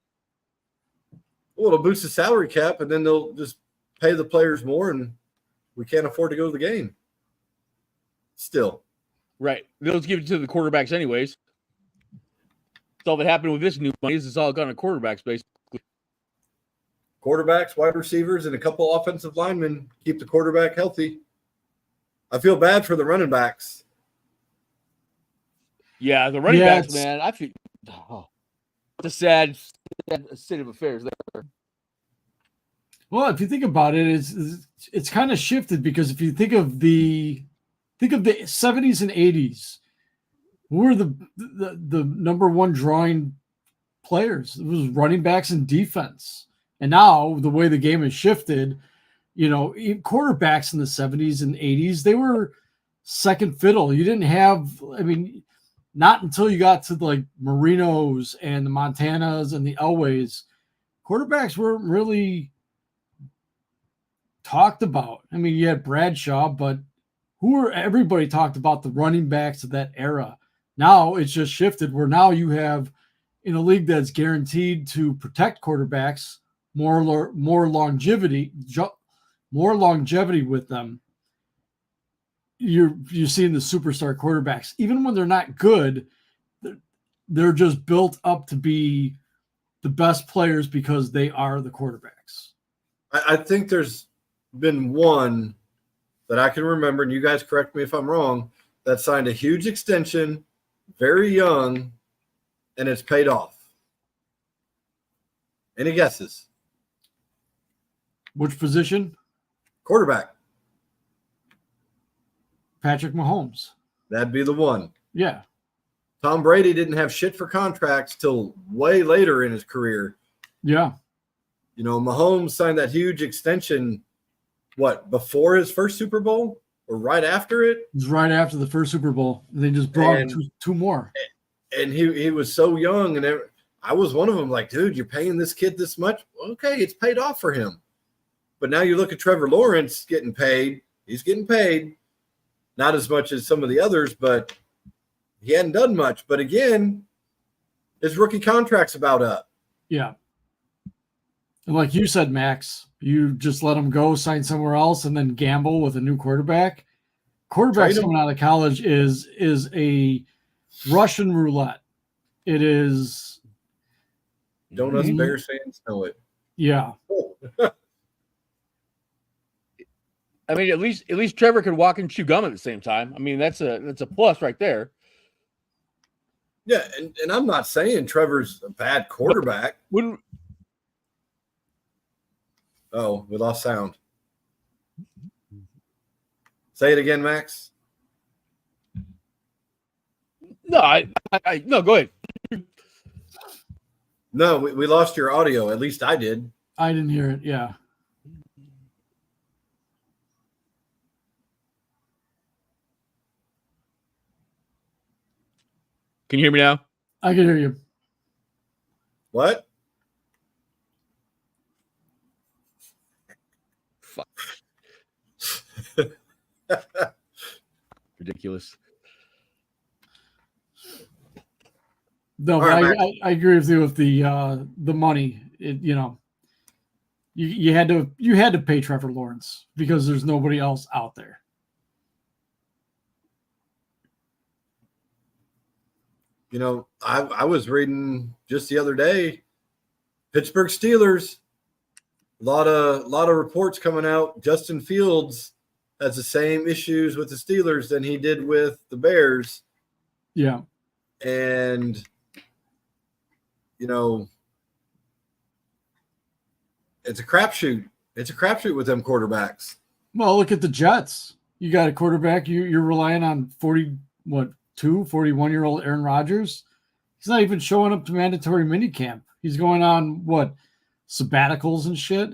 Well, it'll boost the salary cap, and then they'll just pay the players more, and we can't afford to go to the game. Still. Right. They'll give it to the quarterbacks anyways. That's all that happened with this new money is it's all gone to quarterbacks, basically. Quarterbacks, wide receivers, and a couple offensive linemen keep the quarterback healthy. I feel bad for the running backs. Yeah, the running backs, man. I feel it's a sad state of affairs there. Well, if you think about it, it's kind of shifted because if you think of the 70s and 80s, who were the number one drawing players? It was running backs and defense. And now the way the game has shifted, quarterbacks in the 70s and 80s, they were second fiddle. You didn't have, not until you got to like Marinos and the Montanas and the Elways, quarterbacks weren't really talked about. You had Bradshaw, but everybody talked about the running backs of that era. Now it's just shifted where now you have in a league that's guaranteed to protect quarterbacks, more longevity with them. You're seeing the superstar quarterbacks, even when they're not good, they're just built up to be the best players because they are the quarterbacks. I think there's been one that I can remember, and you guys correct me if I'm wrong, that signed a huge extension, very young, and it's paid off. Any guesses? Which position? Quarterback. Patrick Mahomes. That'd be the one. Yeah. Tom Brady didn't have shit for contracts till way later in his career. Yeah. Mahomes signed that huge extension, before his first Super Bowl? or right after it. It was right after the first Super Bowl. They just brought two more. And he was so young, and I was one of them. Like, dude, you're paying this kid this much? Okay, it's paid off for him. But now you look at Trevor Lawrence getting paid. He's getting paid, not as much as some of the others, but he hadn't done much. But again, his rookie contract's about up. Yeah. And like you said, Max, you just let him go, sign somewhere else, and then gamble with a new quarterback. Quarterbacks coming out of college is a Russian roulette. It is. Don't us Bears fans know it? Yeah. I mean, at least Trevor could walk and chew gum at the same time. I mean, that's a plus right there. Yeah, and I'm not saying Trevor's a bad quarterback. Oh, we lost sound. Say it again, Max. No, no, go ahead. No, we lost your audio. At least I did. I didn't hear it. Yeah. Can you hear me now? I can hear you. What? Fuck. Ridiculous. No, right, I agree with you with the money. You had to pay Trevor Lawrence because there's nobody else out there. You know, I was reading just the other day, Pittsburgh Steelers, a lot of reports coming out. Justin Fields has the same issues with the Steelers than he did with the Bears. Yeah. And, you know, it's a crapshoot. It's a crapshoot with them quarterbacks. Well, look at the Jets. You got a quarterback. You're relying on 41-year-old Aaron Rodgers. He's not even showing up to mandatory minicamp. He's going on sabbaticals and shit.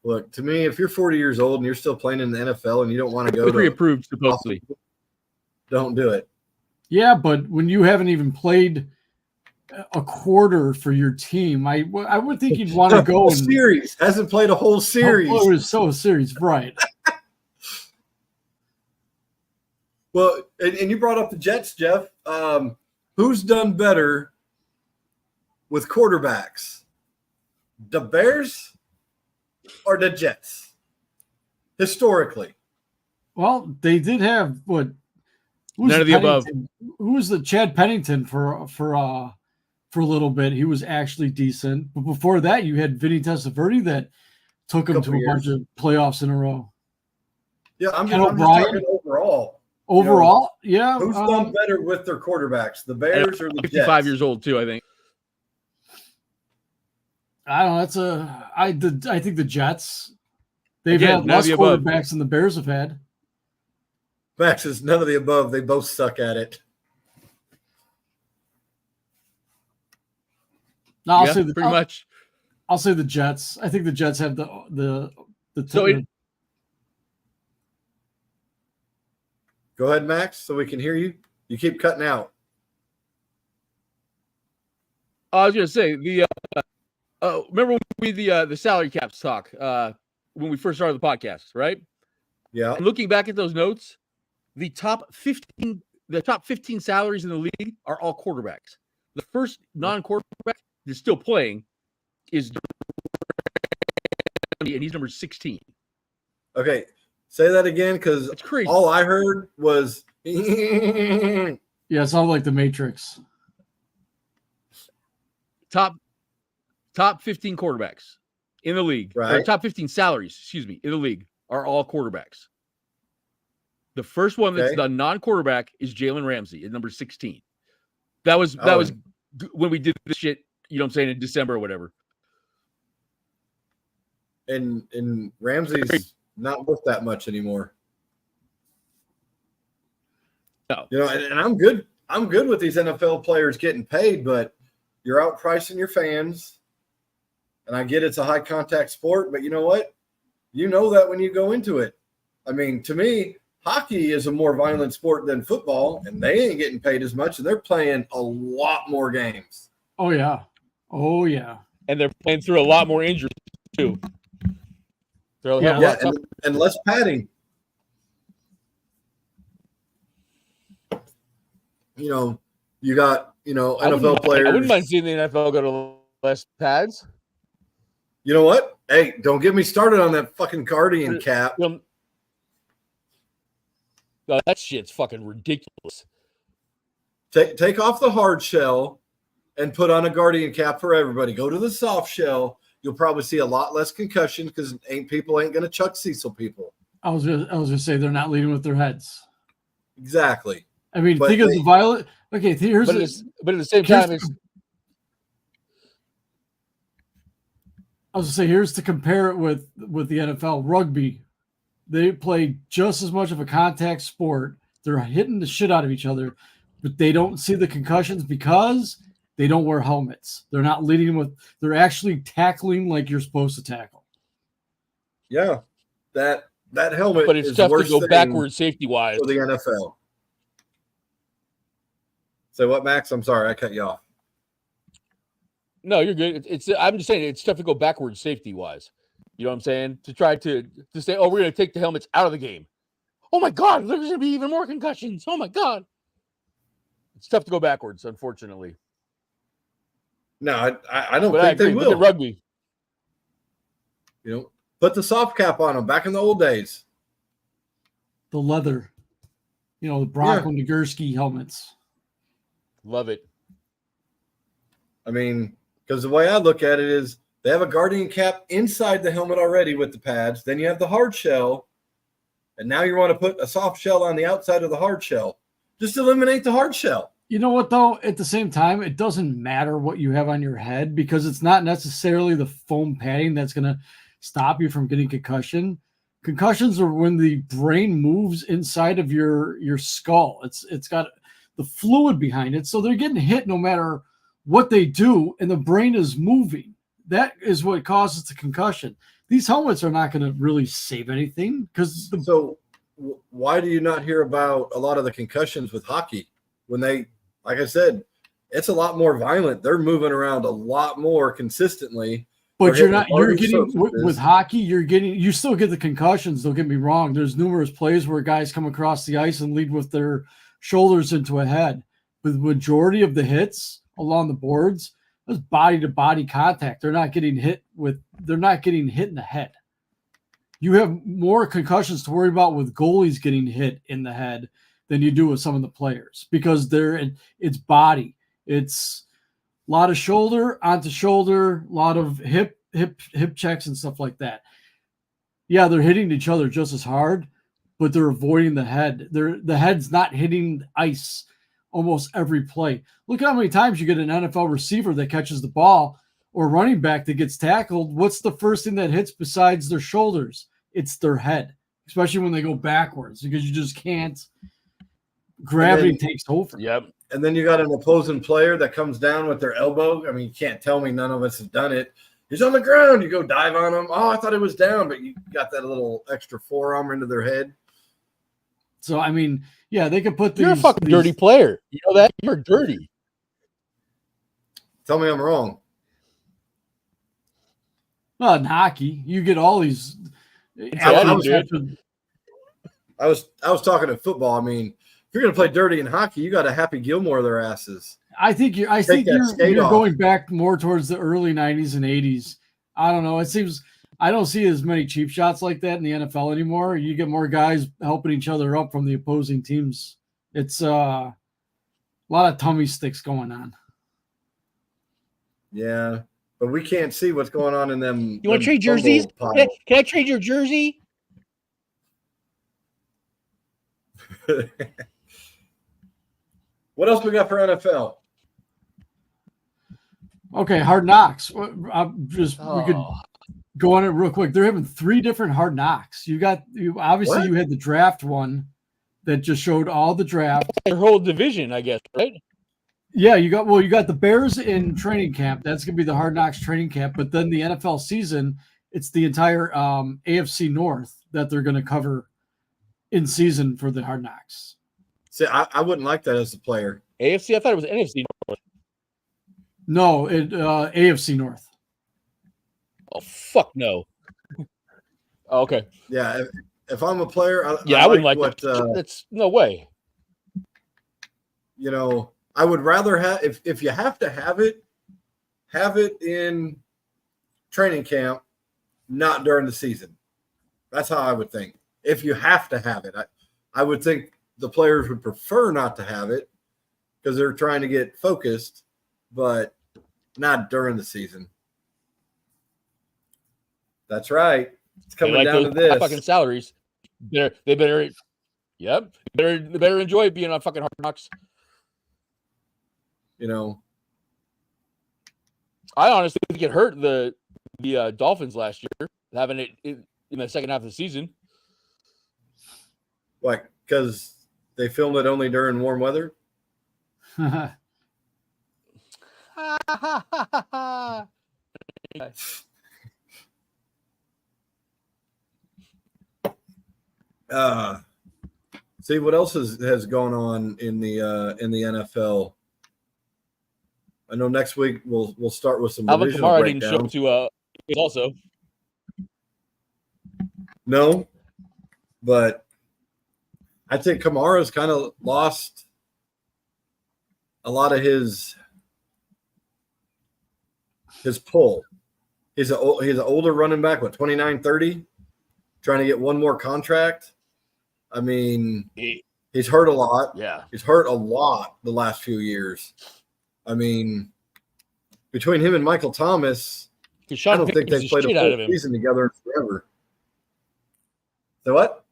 Look, to me, if you're 40 years old and you're still playing in the NFL and you don't want to go pre-approved supposedly, don't do it. Yeah, but when you haven't even played a quarter for your team, I would think you'd want to go. Series hasn't played a whole series. Oh, it's so a series, right? Well, and you brought up the Jets, Jeff. Who's done better with quarterbacks, the Bears or the Jets? Historically, well, they did have none of the above. Who was the Chad Pennington for a little bit? He was actually decent, but before that, you had Vinny Testaverde that took him to a bunch of playoffs in a row. Yeah, I'm just talking overall. Overall, yeah. Who's done better with their quarterbacks, the Bears or the 55 Jets? years old too, I think. I don't know. I think the Jets. They've had less quarterbacks than the Bears have had. Max is none of the above. They both suck at it. No, I'll say pretty much. I'll say the Jets. I think the Jets have the Go ahead, Max, so we can hear you. You keep cutting out. I was going to say remember when we the salary caps talk when we first started the podcast, right? Yeah. And looking back at those notes, the top 15 salaries in the league are all quarterbacks. The first non-quarterback that's still playing is and he's number 16. Okay. Say that again, because all I heard was yeah, it sounded like the Matrix. Top 15 quarterbacks in the league, right? Or top 15 salaries, in the league are all quarterbacks. The first one that's the non-quarterback is Jalen Ramsey at number 16. That was when we did this shit, you know what I'm saying, in December or whatever. And Ramsey's not worth that much anymore. No. You know, and I'm good. I'm good with these NFL players getting paid, but you're outpricing your fans. And I get it's a high contact sport, but you know what? You know that when you go into it. I mean, to me, hockey is a more violent sport than football, and they ain't getting paid as much, and they're playing a lot more games. Oh yeah. Oh yeah. And they're playing through a lot more injuries too. Yeah, and less padding. You got, NFL players. I wouldn't mind seeing the NFL go to less pads. You know what? Hey, don't get me started on that fucking Guardian cap. No, that shit's fucking ridiculous. Take off the hard shell and put on a Guardian cap for everybody. Go to the soft shell. You'll probably see a lot less concussion because people ain't going to Chuck Cecil people. I was gonna say they're not leading with their heads. Exactly. I mean, think of the violent. Okay, here's but at the same time, I was gonna say, here's to compare it with the NFL. Rugby, they play just as much of a contact sport. They're hitting the shit out of each other, but they don't see the concussions because they don't wear helmets. They're not leading with. They're actually tackling like you're supposed to tackle. Yeah, that helmet. But it's tough to go backwards safety wise for the NFL. Say what, Max? I'm sorry, I cut you off. No, you're good. I'm just saying it's tough to go backwards safety wise. You know what I'm saying? To try to say, oh, we're going to take the helmets out of the game. Oh my God, there's going to be even more concussions. Oh my God. It's tough to go backwards, unfortunately. No, I don't think they will. Look at rugby. Put the soft cap on them back in the old days. The leather, the Bronco Nagurski helmets. Love it. I mean, because the way I look at it is they have a Guardian cap inside the helmet already with the pads. Then you have the hard shell. And now you want to put a soft shell on the outside of the hard shell. Just eliminate the hard shell. You know what, though? At the same time, it doesn't matter what you have on your head because it's not necessarily the foam padding that's going to stop you from getting concussion. Concussions are when the brain moves inside of your skull. It's got the fluid behind it. So they're getting hit no matter what they do, and the brain is moving. That is what causes the concussion. These helmets are not going to really save anything because So why do you not hear about a lot of the concussions with hockey when they, like I said, it's a lot more violent. They're moving around a lot more consistently. But you're getting with hockey, you still get the concussions. Don't get me wrong. There's numerous plays where guys come across the ice and lead with their shoulders into a head. But the majority of the hits along the boards, there's body to body contact. They're not getting hit in the head. You have more concussions to worry about with goalies getting hit in the head than you do with some of the players because it's body. It's a lot of shoulder onto shoulder, a lot of hip checks and stuff like that. Yeah, they're hitting each other just as hard, but they're avoiding the head. The head's not hitting ice almost every play. Look how many times you get an NFL receiver that catches the ball or running back that gets tackled. What's the first thing that hits besides their shoulders? It's their head, especially when they go backwards because you just can't. Gravity takes over. Yep. And then you got an opposing player that comes down with their elbow. I mean, you can't tell me none of us have done it. He's on the ground. You go dive on him. Oh, I thought it was down, but you got that little extra forearm into their head. So, I mean, yeah, they could put You're a fucking dirty player. You know that? You're dirty. Tell me I'm wrong. Well, in hockey, you get all these. I was talking to football. I mean, if you're going to play dirty in hockey, you got to Happy Gilmore their asses. I think you're going back more towards the early 90s and 80s. I don't know. It seems I don't see as many cheap shots like that in the NFL anymore. You get more guys helping each other up from the opposing teams. It's a lot of tummy sticks going on. Yeah, but we can't see what's going on in them. You want to trade jerseys? Can I trade your jersey? What else we got for NFL? Okay, Hard Knocks. We could go on it real quick. They're having 3 different Hard Knocks. You had the draft one that just showed all the draft. Their whole division, I guess, right? Yeah, you got the Bears in training camp. That's gonna be the Hard Knocks training camp. But then the NFL season, it's the entire AFC North that they're gonna cover in season for the Hard Knocks. See, I wouldn't like that as a player. AFC? I thought it was NFC North. No, AFC North. Oh, fuck no. Oh, okay. Yeah, if I'm a player, I wouldn't like what that's no way. You know, I would rather have if you have to have it in training camp, not during the season. That's how I would think. If you have to have it, I would think the players would prefer not to have it because they're trying to get focused, but not during the season. That's right. It's coming down to this. Fucking salaries. They better. Yep. They better enjoy being on fucking Hard Knocks. You know, I honestly think it hurt the Dolphins last year having it in the second half of the season. like because they filmed it only during warm weather. See what else has gone on in the NFL. I know next week we'll start with some Alvin divisional Kamara didn't show breakdown. up to also. No, but I think Kamara's kind of lost a lot of his pull. He's an older running back, 29, 30, trying to get one more contract. I mean, he's hurt a lot. Yeah. He's hurt a lot the last few years. I mean, between him and Michael Thomas, I don't think they've played a full season together in forever. So what?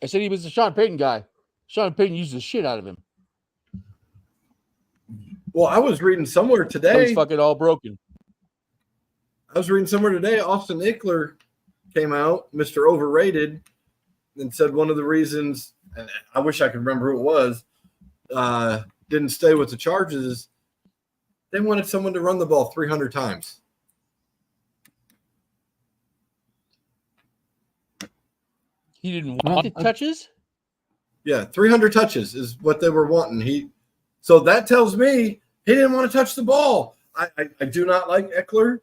I said he was the Sean Payton guy. Sean Payton used the shit out of him. Well, I was reading somewhere today. He's fucking all broken. I was reading somewhere today. Austin Eckler came out, Mr. Overrated, and said one of the reasons, and I wish I could remember who it was, didn't stay with the Chargers is they wanted someone to run the ball 300 times. He didn't want the touches? Yeah, 300 touches is what they were wanting. So that tells me he didn't want to touch the ball. I do not like Eckler.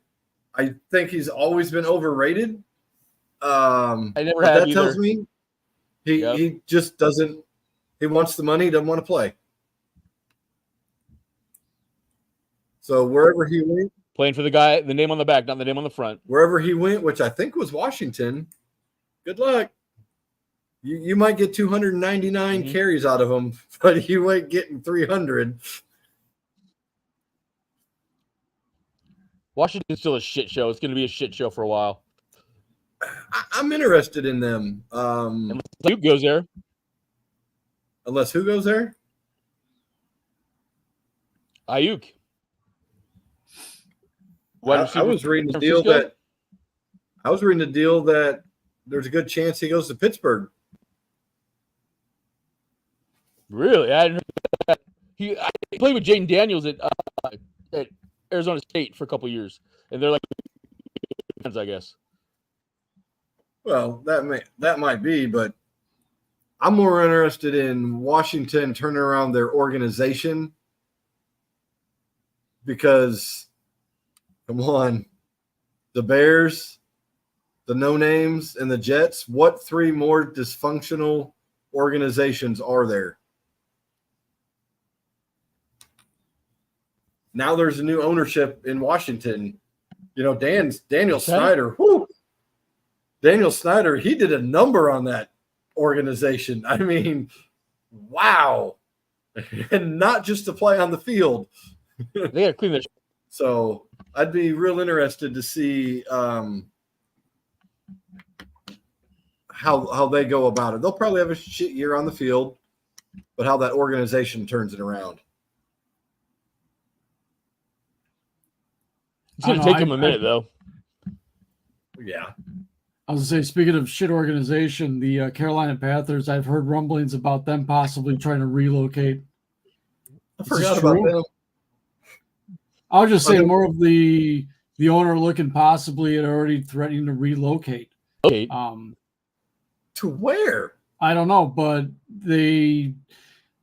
I think he's always been overrated. I never had that either. tells me he just doesn't. He wants the money. He doesn't want to play. So wherever he went, playing for the guy, the name on the back, not the name on the front. Wherever he went, which I think was Washington. Good luck. You might get 299 carries out of him, but you ain't getting 300. Washington's still a shit show. It's going to be a shit show for a while. I'm interested in them. Unless Duke goes there. Unless who goes there? Ayuk. I was reading the deal that there's a good chance he goes to Pittsburgh. Really? I didn't hear that. He played with Jaden Daniels at Arizona State for a couple years, and they're like friends, I guess. Well, that might be, but I'm more interested in Washington turning around their organization because, come on, the Bears, the no-names, and the Jets, what three more dysfunctional organizations are there? Now there's a new ownership in Washington. You know, Daniel Snyder, Daniel Snyder, he did a number on that organization. I mean, wow. And not just to play on the field. They got to clean that. So I'd be real interested to see how they go about it. They'll probably have a shit year on the field, but how that organization turns it around. It's going to take him a minute, though. Yeah. I was going to say, speaking of shit organization, the Carolina Panthers, I've heard rumblings about them possibly trying to relocate. I forgot about them. I was just saying more of the owner looking possibly at already threatening to relocate. To where? I don't know, but they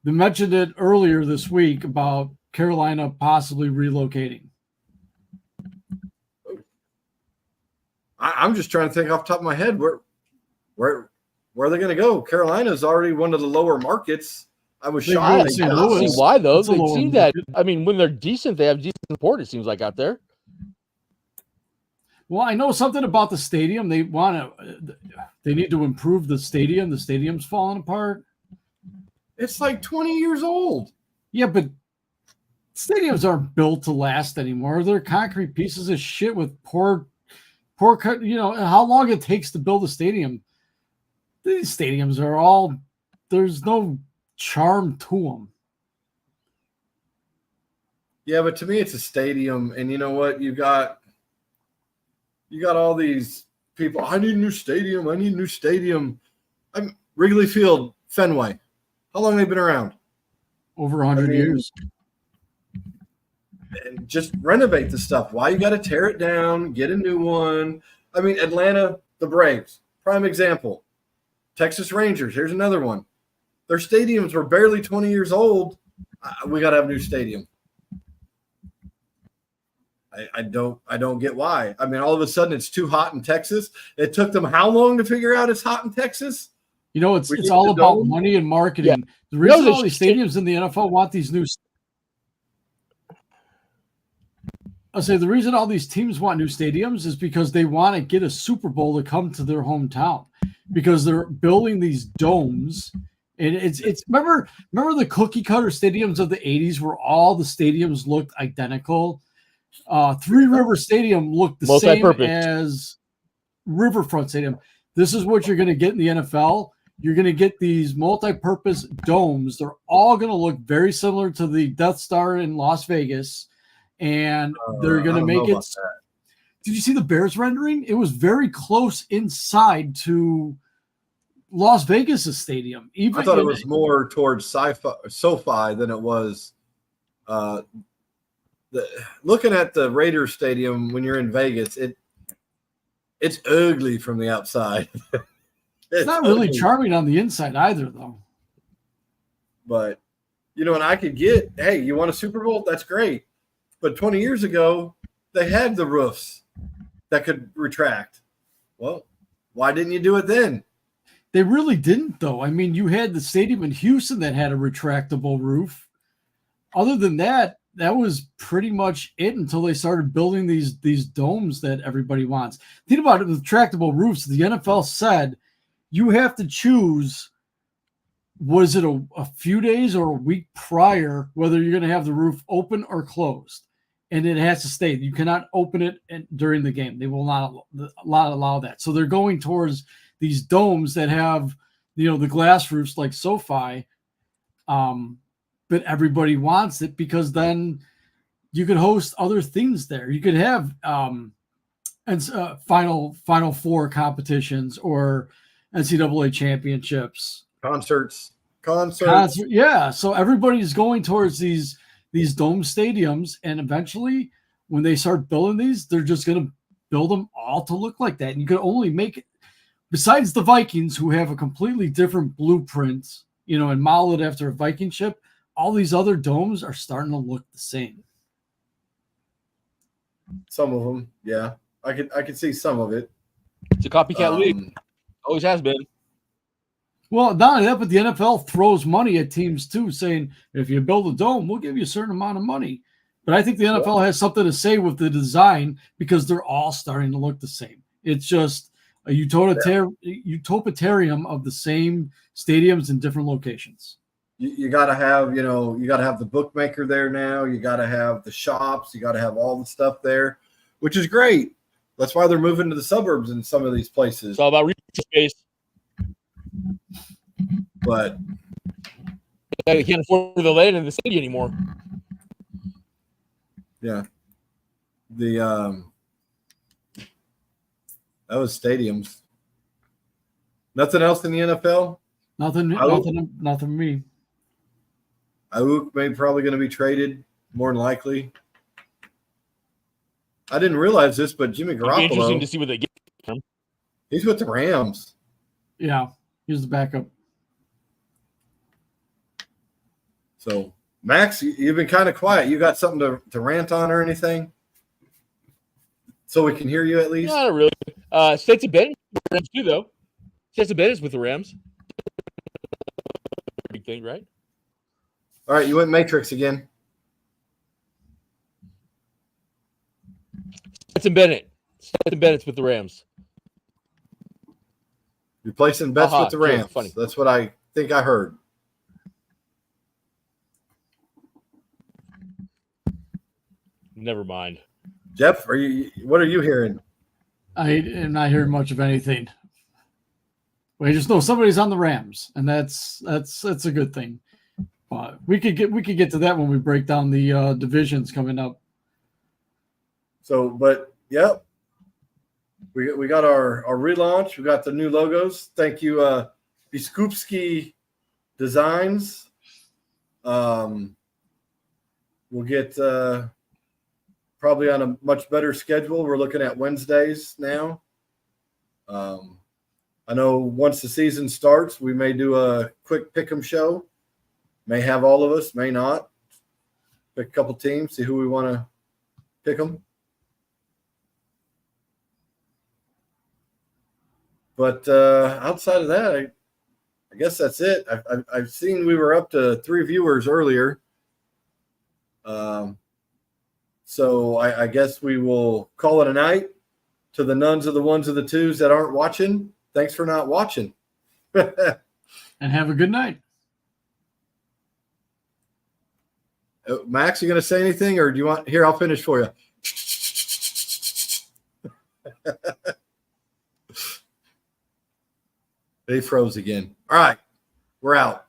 mentioned it earlier this week about Carolina possibly relocating. I'm just trying to think off the top of my head where are they going to go? Carolina's already one of the lower markets. I was shocked. I don't see why though. They seem that. I mean, when they're decent, they have decent support. It seems like out there. Well, I know something about the stadium. They need to improve the stadium. The stadium's falling apart. It's like 20 years old. Yeah, but stadiums aren't built to last anymore. They're concrete pieces of shit with poor. How long it takes to build a stadium. These stadiums are all, there's no charm to them. Yeah, but to me, it's a stadium. And you know what? You got all these people. I need a new stadium. I'm Wrigley Field, Fenway. How long have they been around? Over 100 years. And just renovate the stuff. Why you got to tear it down, get a new one? I mean, Atlanta, the Braves, prime example. Texas Rangers, here's another one. Their stadiums were barely 20 years old. We got to have a new stadium. I don't get why. I mean, all of a sudden it's too hot in Texas. It took them how long to figure out it's hot in Texas? You know, it's all about money and marketing. Yeah. The reason all these stadiums in the NFL want these new. I'll say the reason all these teams want new stadiums is because they want to get a Super Bowl to come to their hometown, because they're building these domes. And it's remember the cookie cutter stadiums of the 80s where all the stadiums looked identical. Three River Stadium looked the same as Riverfront Stadium. This is what you're going to get in the NFL. You're going to get these multi-purpose domes. They're all going to look very similar to the Death Star in Las Vegas. And they're going to make it. Did you see the Bears rendering? It was very close inside to Las Vegas' stadium. I thought it was more towards SoFi than it was. Looking at the Raiders stadium when you're in Vegas, it's ugly from the outside. It's not really charming on the inside either, though. But, and I could get, hey, you want a Super Bowl? That's great. But 20 years ago, they had the roofs that could retract. Well, why didn't you do it then? They really didn't, though. I mean, you had the stadium in Houston that had a retractable roof. Other than that, that was pretty much it until they started building these domes that everybody wants. Think about it with retractable roofs. The NFL said you have to choose, was it a few days or a week prior, whether you're going to have the roof open or closed. And it has to stay. You cannot open it during the game. They will not allow that. So they're going towards these domes that have, the glass roofs like SoFi. But everybody wants it because then you could host other things there. You could have Final Four competitions or NCAA championships, concerts. Yeah. So everybody's going towards these dome stadiums, and eventually when they start building these, they're just going to build them all to look like that. And you can only make it, besides the Vikings, who have a completely different blueprint, and model it after a Viking ship. All these other domes are starting to look the same. Some of them, yeah. I could see some of it. It's a copycat league. Always has been. Well, not only that, but the NFL throws money at teams too, saying, if you build a dome, we'll give you a certain amount of money. But I think the NFL has something to say with the design because they're all starting to look the same. It's just a utopian of the same stadiums in different locations. You got to have, the bookmaker there now. You got to have the shops. You got to have all the stuff there, which is great. That's why they're moving to the suburbs in some of these places. It's all about retail space. But they can't afford the land in the city anymore. Yeah. That was stadiums. Nothing else in the NFL? Nothing for me. Ayuk probably going to be traded, more than likely. I didn't realize this, but Jimmy Garoppolo. It'd be interesting to see what they get from him. He's with the Rams. Yeah. He's the backup. So, Max, you've been kind of quiet. You got something to rant on or anything? So we can hear you at least? Not really. Stetson Bennett with the Rams too, though. Stetson Bennett's with the Rams. Big thing, right? All right, you went Matrix again. Stetson Bennett's with the Rams. You're placing bets with the joke, Rams. funny. That's what I think I heard. Never mind. Jeff, what are you hearing? I am not hearing much of anything. We just know somebody's on the Rams, and that's a good thing. But we could get to that when we break down the divisions coming up. So, but yep, we got our relaunch. We got the new logos. Thank you, Biskupski Designs. We'll get probably on a much better schedule. We're looking at Wednesdays now. I know once the season starts, we may do a quick pick'em show. May have all of us, may not. Pick a couple teams, see who we want to pick them. But outside of that, I guess that's it. I've seen we were up to 3 viewers earlier. So I guess we will call it a night. To the nuns of the ones of the twos that aren't watching, thanks for not watching. And have a good night. Max, you going to say anything, or do you want? Here, I'll finish for you. They froze again. All right, we're out.